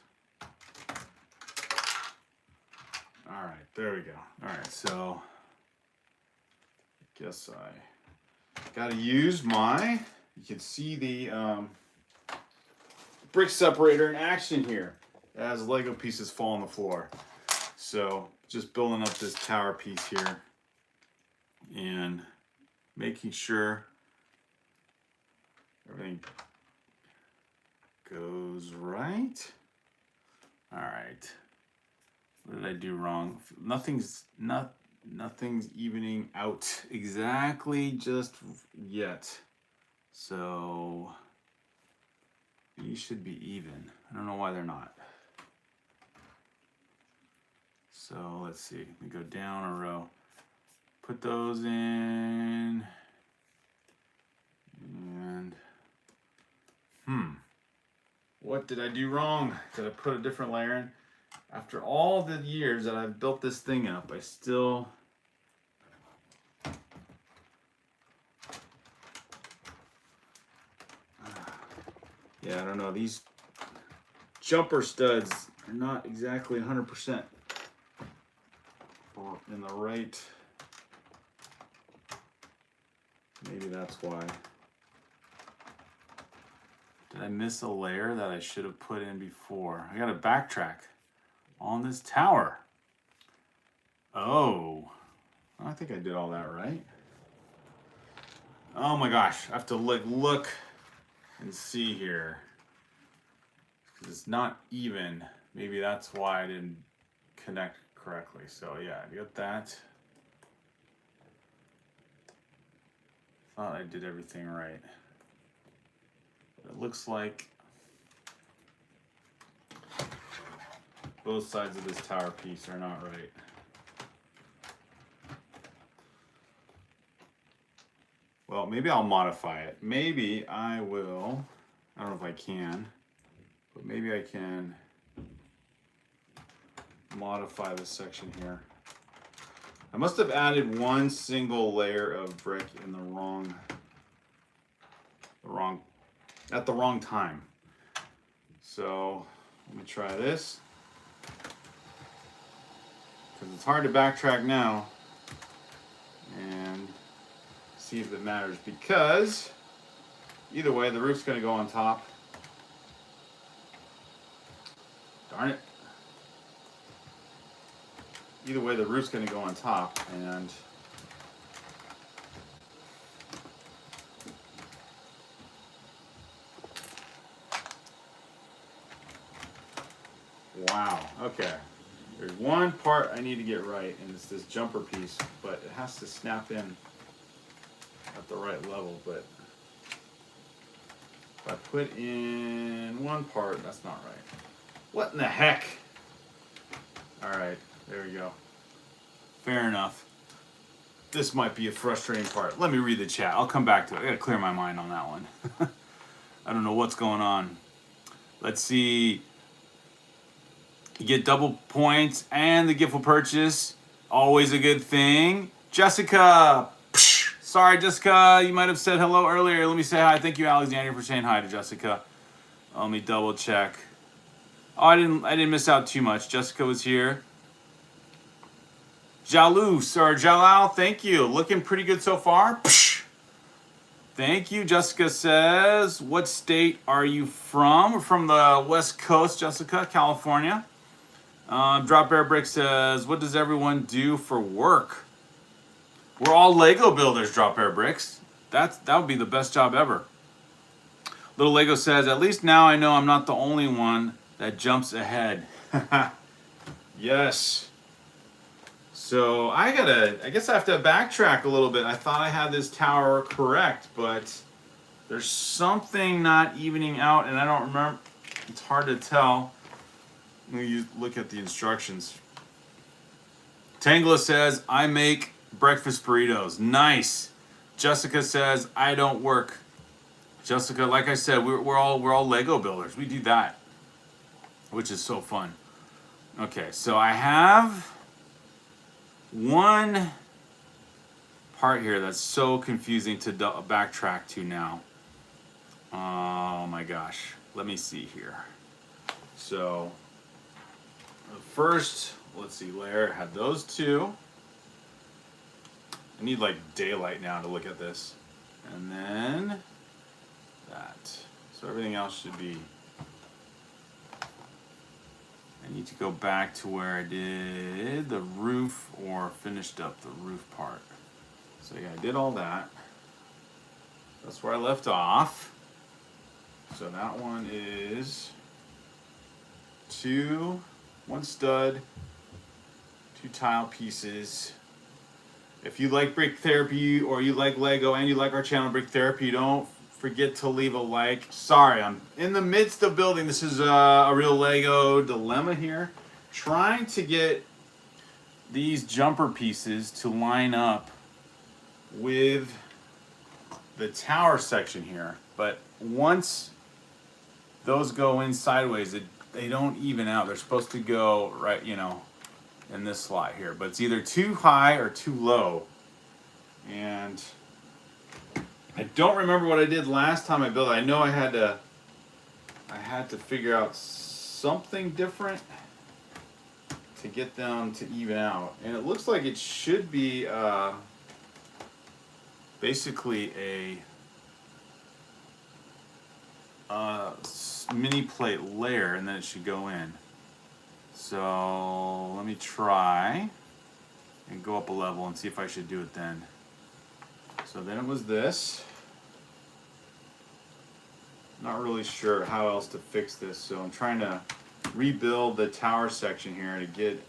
all right, there we go. All right, so I guess I got to use you can see the brick separator in action here as Lego pieces fall on the floor. So just building up this tower piece here and making sure everything goes right. All right. What did I do wrong? Nothing's evening out exactly just yet. So these should be even. I don't know why they're not. So let's see. We go down a row. Put those in. And what did I do wrong? Did I put a different layer in? After all the years that I've built this thing up, I still yeah, I don't know. These jumper studs are not exactly 100% in the right. Maybe that's why. Did I miss a layer that I should have put in before? I gotta backtrack on this tower. Oh, I think I did all that right. Oh my gosh, I have to look and see here, because it's not even. Maybe that's why I didn't connect correctly. So yeah, I got that. Thought I did everything right. It looks like both sides of this tower piece are not right. Well, maybe I'll modify it. Maybe I will, I don't know if I can, but maybe I can modify this section here. I must have added one single layer of brick in at the wrong time. So let me try this, because it's hard to backtrack now and see if it matters, because either way the roof's going to go on top. Darn it. Either way the roof's going to go on top, and wow, okay. There's one part I need to get right, and it's this jumper piece, but it has to snap in at the right level. But if I put in one part, that's not right. What in the heck? All right, there we go. Fair enough. This might be a frustrating part. Let me read the chat. I'll come back to it. I gotta clear my mind on that one. I don't know what's going on. Let's see. You get double points and the gift will purchase. Always a good thing. Jessica. Psh, sorry, Jessica. You might have said hello earlier. Let me say hi. Thank you, Alexander, for saying hi to Jessica. Let me double check. Oh, I didn't miss out too much. Jessica was here. Jalous or Jalal, thank you. Looking pretty good so far. Psh. Thank you. Jessica says, what state are you from? We're from the West Coast, Jessica, California. Drop Bear Brick says, what does everyone do for work? We're all Lego builders, Drop Bear Bricks. That would be the best job ever. Little Lego says, at least now I know I'm not the only one that jumps ahead. Yes. So I guess I have to backtrack a little bit. I thought I had this tower correct, but there's something not evening out, and I don't remember. It's hard to tell. Let me look at the instructions. Tangla says, I make breakfast burritos. Nice. Jessica says, I don't work. Jessica, like I said, we're all Lego builders. We do that, which is so fun. Okay, so I have one part here that's so confusing to backtrack to now. Oh my gosh. Let me see here. So the first, let's see, layer had those two. I need like daylight now to look at this. And then that. So everything else should be. I need to go back to where I did the roof or finished up the roof part. So yeah, I did all that. That's where I left off. So that one is one stud, 2 tile pieces. If you like Brick Therapy or you like Lego and you like our channel Brick Therapy, don't forget to leave a like. Sorry, I'm in the midst of building. This is a real Lego dilemma here. Trying to get these jumper pieces to line up with the tower section here. But once those go in sideways, they don't even out. They're supposed to go right, in this slot here. But it's either too high or too low. And I don't remember what I did last time I built it. I know I had to figure out something different to get them to even out. And it looks like it should be basically a mini plate layer, and then it should go in. So let me try and go up a level and see if I should do it then. So then it was this. Not really sure how else to fix this, so I'm trying to rebuild the tower section here to get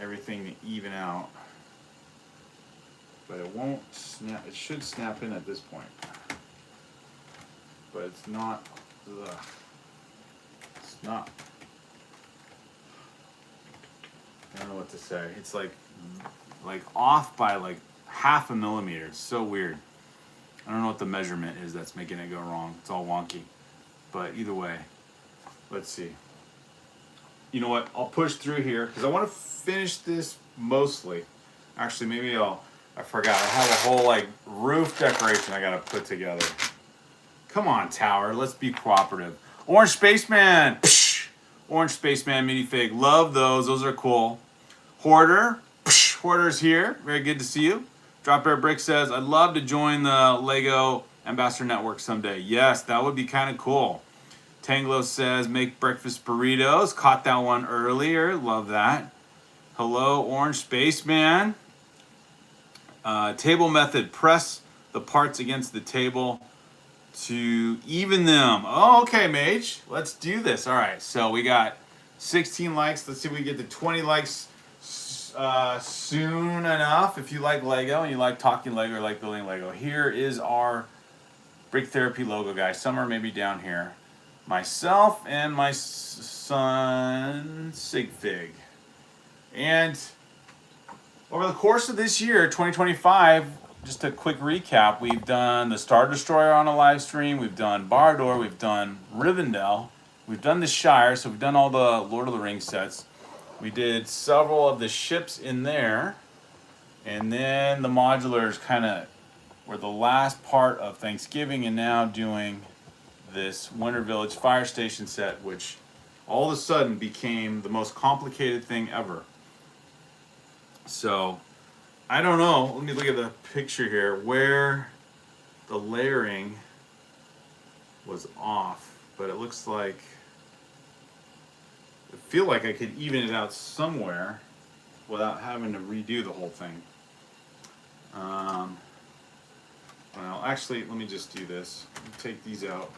everything to even out. But it won't snap. It should snap in at this point. but it's not. Ugh. It's not. I don't know what to say. It's like off by like half a millimeter. It's so weird. I don't know what the measurement is that's making it go wrong. It's all wonky. But either way, let's see. You know what? I'll push through here because I want to finish this mostly. Actually, maybe I forgot. I have a whole like roof decoration I gotta put together. Come on, tower. Let's be cooperative. Orange Spaceman. Psh! Orange Spaceman minifig. Love those. Those are cool. Hoarder. Psh! Hoarder's here. Very good to see you. Drop Bear Brick says, I'd love to join the Lego Ambassador Network someday. Yes, that would be kind of cool. Tanglo says, make breakfast burritos. Caught that one earlier. Love that. Hello, Orange Spaceman. Table method. Press the parts against the table to even them. Oh, okay, Mage. Let's do this. All right, so we got 16 likes. Let's see if we get to 20 likes soon enough. If you like Lego and you like talking Lego or like building Lego, here is our Brick Therapy logo, guys. Some are maybe down here. Myself and my son, Sigfig. And over the course of this year, 2025, just a quick recap, we've done the Star Destroyer on a live stream, we've done Bardor, we've done Rivendell, we've done the Shire, so we've done all the Lord of the Rings sets. We did several of the ships in there, and then the modulars kind of were the last part of Thanksgiving, and now doing this Winter Village Fire Station set, which all of a sudden became the most complicated thing ever. So, I don't know, let me look at the picture here, where the layering was off, but it looks like, I feel like I could even it out somewhere without having to redo the whole thing. Well, actually, let me just do this. Take these out,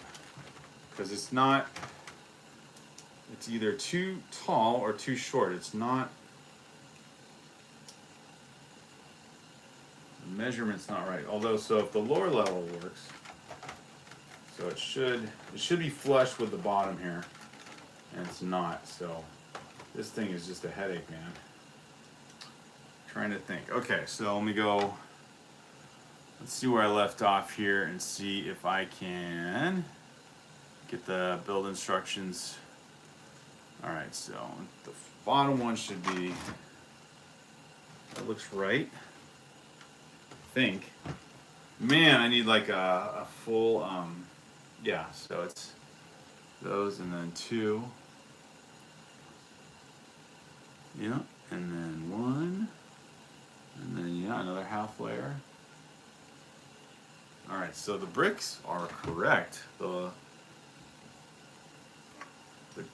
because it's not, it's either too tall or too short. It's not, the measurement's not right. Although, so if the lower level works, so it should be flush with the bottom here, and it's not. So this thing is just a headache, man. Trying to think. Okay, so let me go. Let's see where I left off here and see if I can get the build instructions. All right, so the bottom one should be, that looks right, I think. Man, I need like a full, yeah, so it's those and then two. Yeah, and then one, and then yeah, another half layer. All right, so the bricks are correct. The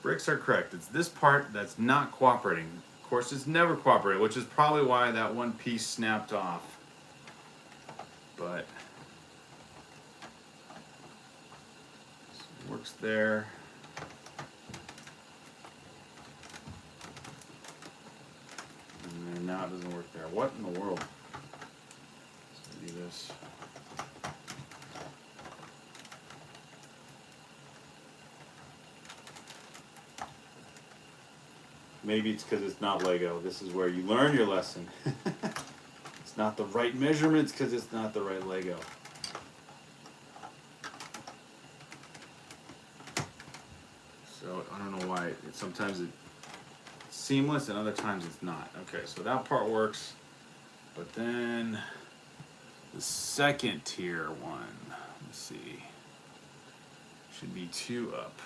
bricks are correct. It's this part that's not cooperating. Of course, it's never cooperating, which is probably why that one piece snapped off. But it works there. And then now it doesn't work there. What in the world? Let's do this. Maybe it's because it's not Lego. This is where you learn your lesson. It's not the right measurements because it's not the right Lego. So I don't know why. Sometimes it's seamless and other times it's not. Okay, so that part works. But then the second tier one, let's see, should be 2 up,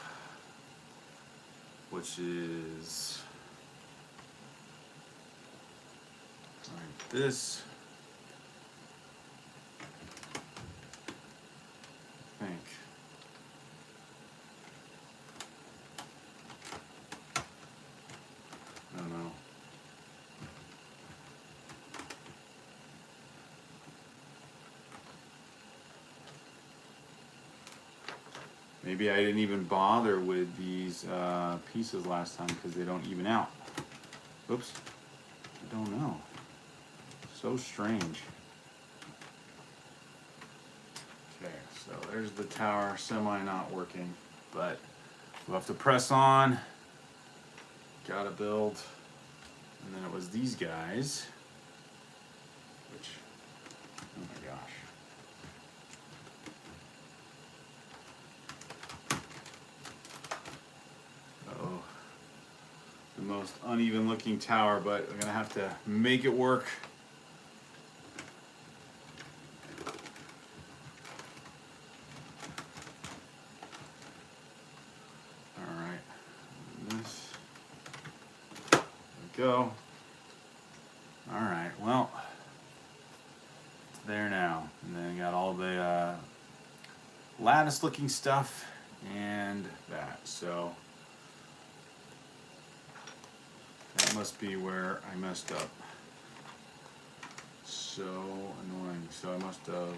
which is like this, I think. I don't know. Maybe I didn't even bother with these pieces last time because they don't even out. Oops. I don't know. So strange. Okay, So there's the tower, semi not working, but we'll have to press on. Gotta build. And then it was these guys, which, oh my gosh. Oh, the most uneven looking tower, but we're gonna have to make it work. All right, this, there we go. All right, well, it's there now. And then got all the lattice looking stuff and that, so that must be where I messed up. So annoying. So I must have.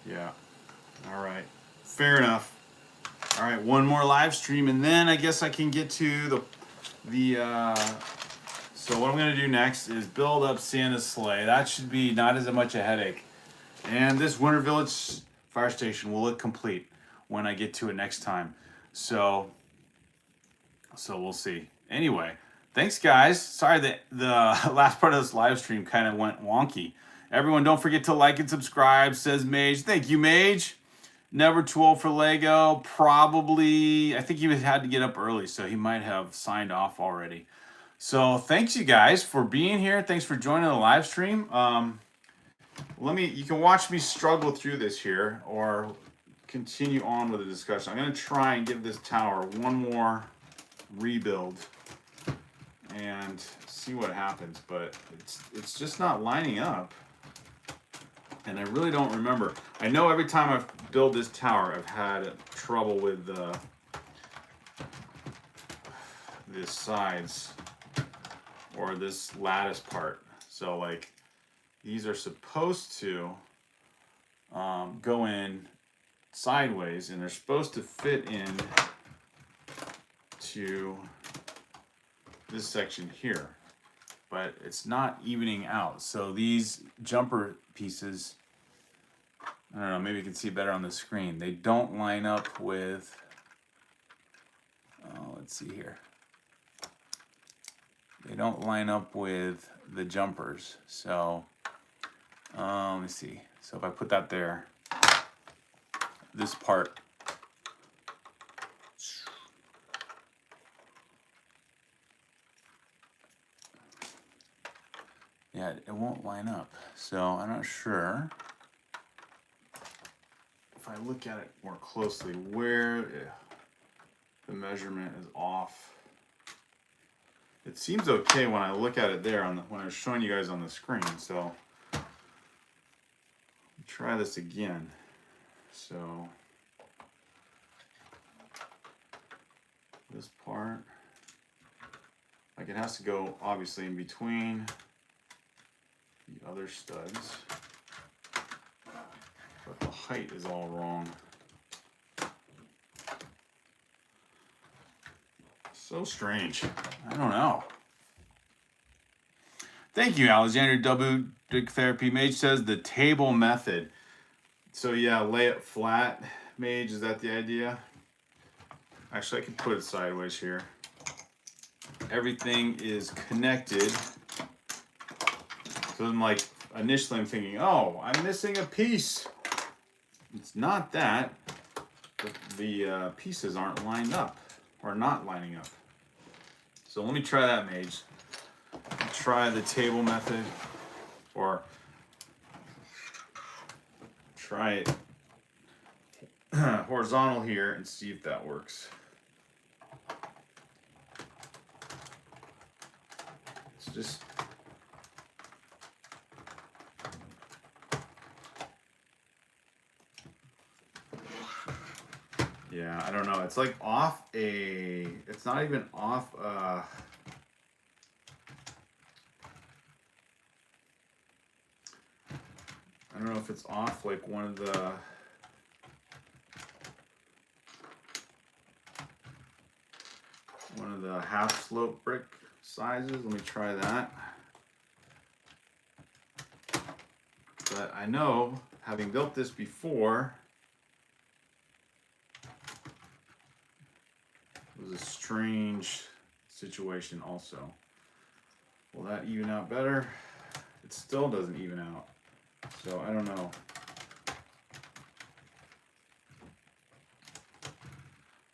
Yeah. All right. Fair enough. All right. One more live stream, and then I guess I can get to the. So what I'm gonna do next is build up Santa's sleigh. That should be not as much a headache. And this Winter Village fire station will look complete when I get to it next time. So we'll see. Anyway, thanks guys. Sorry that the last part of this live stream kind of went wonky. Everyone, don't forget to like and subscribe, says Mage. Thank you, Mage. Never too old for Lego. Probably, I think he had to get up early, so he might have signed off already. So thanks you guys for being here. Thanks for joining the live stream. You can watch me struggle through this here or continue on with the discussion. I'm going to try and give this tower one more rebuild and see what happens, but it's just not lining up. And I really don't remember. I know every time I've built this tower, I've had trouble with the sides or this lattice part. So like these are supposed to go in sideways, and they're supposed to fit in to this section here, but it's not evening out. So these jumper pieces, I don't know, maybe you can see better on the screen. They don't line up with, let's see here. They don't line up with the jumpers. So let me see. So if I put that there, this part, yeah, it won't line up. So I'm not sure if I look at it more closely where the measurement is off. It seems okay when I look at it there when I was showing you guys on the screen. So try this again. So this part, like it has to go obviously in between the other studs, but the height is all wrong. So strange. I don't know. Thank you, Alexander W. BrickTherapy. Mage says the table method. So yeah, lay it flat. Mage, is that the idea? Actually, I can put it sideways here. Everything is connected. So I'm like, initially I'm thinking, oh, I'm missing a piece. It's not that. The pieces aren't lined up, or not lining up. So let me try that, Mage. Try the table method, or try it horizontal here and see if that works. It's just yeah, I don't know. It's like off it's not even off I don't know if it's off like one of the one of the half slope brick sizes. Let me try that. But I know, having built this before, it was a strange situation also. Will that even out better? It still doesn't even out. So I don't know.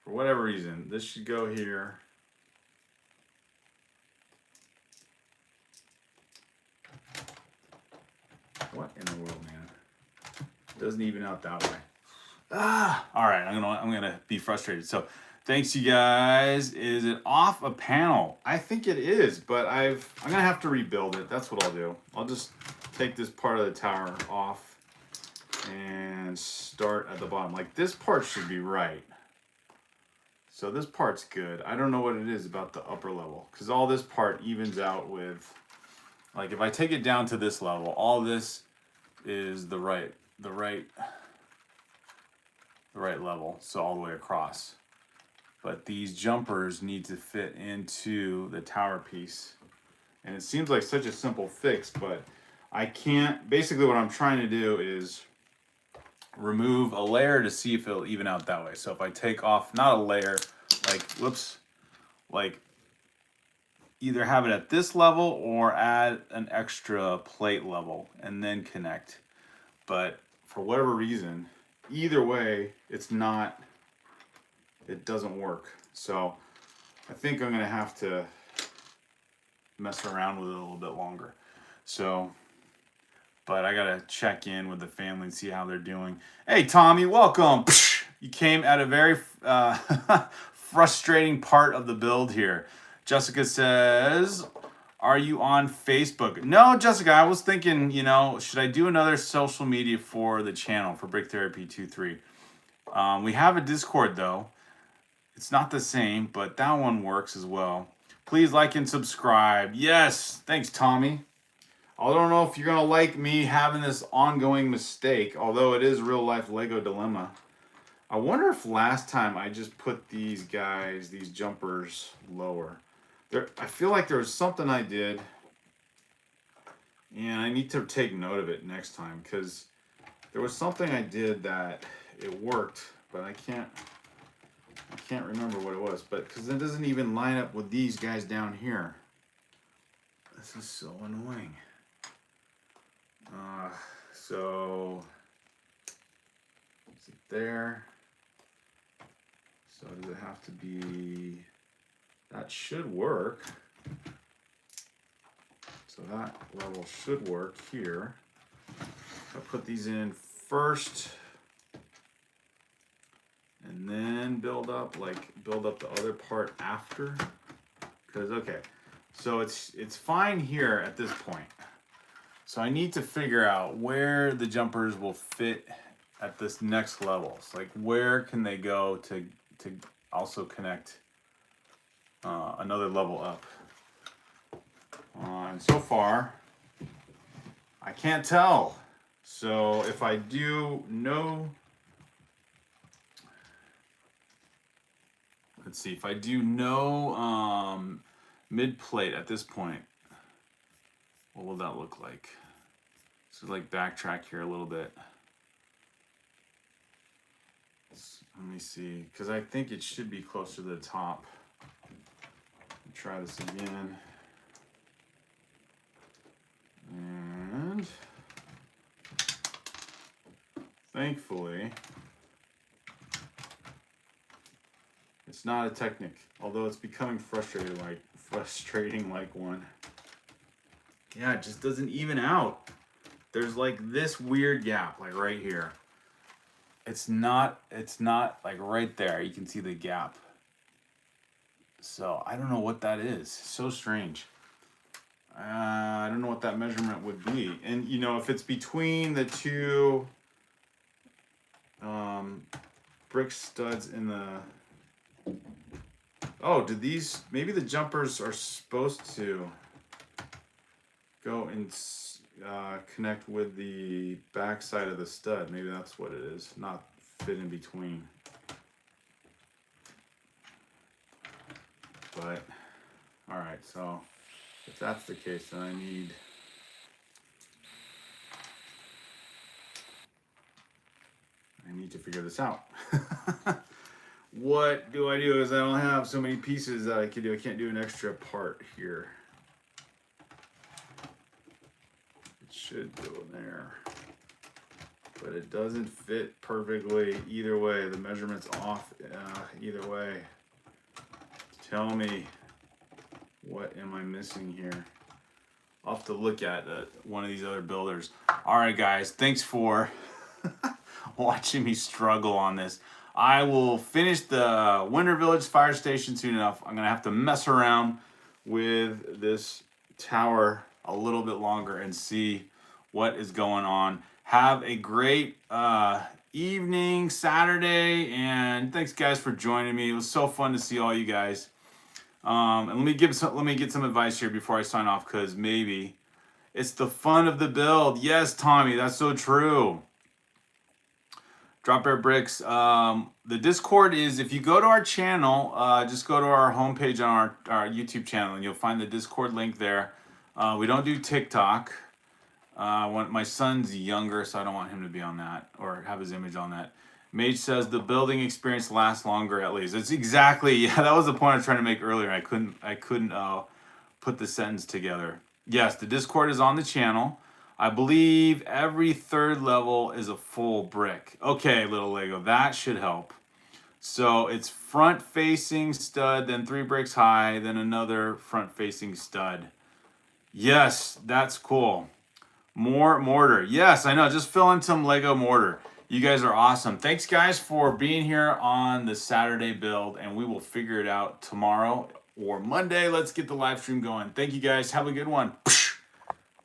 For whatever reason, this should go here. What in the world, man? It doesn't even out that way. All right, I'm gonna be frustrated. So, thanks you guys. Is it off a panel? I think it is, but I'm gonna have to rebuild it. That's what I'll do. I'll just take this part of the tower off and start at the bottom. Like this part should be right. So this part's good. I don't know what it is about the upper level, because all this part evens out with, like if I take it down to this level, all this is the right level, so all the way across. But these jumpers need to fit into the tower piece. And it seems like such a simple fix, but I can't, basically what I'm trying to do is remove a layer to see if it'll even out that way. So if I take off, not a layer, like, whoops, like either have it at this level or add an extra plate level and then connect. But for whatever reason, either way, it doesn't work. So I think I'm gonna have to mess around with it a little bit longer. So, but I gotta check in with the family and see how they're doing. Hey, Tommy, welcome. You came at a very frustrating part of the build here. Jessica says, are you on Facebook? No, Jessica, I was thinking, should I do another social media for the channel, for BrickTherapy23? We have a Discord, though. It's not the same, but that one works as well. Please like and subscribe. Yes, thanks, Tommy. I don't know if you're going to like me having this ongoing mistake, although it is real life Lego dilemma. I wonder if last time I just put these jumpers lower. I feel like there was something I did, and I need to take note of it next time, because there was something I did that it worked, but I can't remember what it was. But because it doesn't even line up with these guys down here. This is so annoying. So is it there? So does it have to be? That should work. So that level should work here. I'll put these in first, and then build up the other part after. Because okay, so it's fine here at this point. So I need to figure out where the jumpers will fit at this next level. So like where can they go to also connect another level up. And so far, I can't tell. So if I do no, let's see, if I do no mid plate at this point, what will that look like? So like backtrack here a little bit. Let me see, because I think it should be closer to the top. Try this again. And thankfully, it's not a technique, although it's becoming frustrating like one. Yeah, it just doesn't even out. There's like this weird gap, like right here. It's not like right there. You can see the gap. So I don't know what that is. So strange. I don't know what that measurement would be. And if it's between the two brick studs in the... Oh, maybe the jumpers are supposed to go and connect with the back side of the stud. Maybe that's what it is, not fit in between. But, all right, so if that's the case, then I need to figure this out. What do I do? Is I don't have so many pieces that I can do. I can't do an extra part here. It should go there, but it doesn't fit perfectly either way. The measurement's off either way. Tell me, what am I missing here? I'll have to look at one of these other builders. All right, guys, thanks for watching me struggle on this. I will finish the Winter Village fire station soon enough. I'm gonna have to mess around with this tower a little bit longer and see what is going on. Have a great evening, Saturday, and thanks guys for joining me. It was so fun to see all you guys. And let me get some advice here before I sign off, because maybe it's the fun of the build. Yes, Tommy, that's so true. Drop Bear Bricks. The Discord is, if you go to our channel, just go to our homepage on our YouTube channel and you'll find the Discord link there. We don't do TikTok. My son's younger, so I don't want him to be on that or have his image on that. Mage says the building experience lasts longer at least. It's exactly, yeah, that was the point I was trying to make earlier. I couldn't put the sentence together. Yes, the Discord is on the channel. I believe every third level is a full brick. Okay, little Lego, that should help. So it's front facing stud, then 3 bricks high, then another front facing stud. Yes, that's cool. More mortar. Yes, I know, just fill in some Lego mortar. You guys are awesome. Thanks guys for being here on the Saturday build, and we will figure it out tomorrow or Monday. Let's get the live stream going. Thank you guys. Have a good one.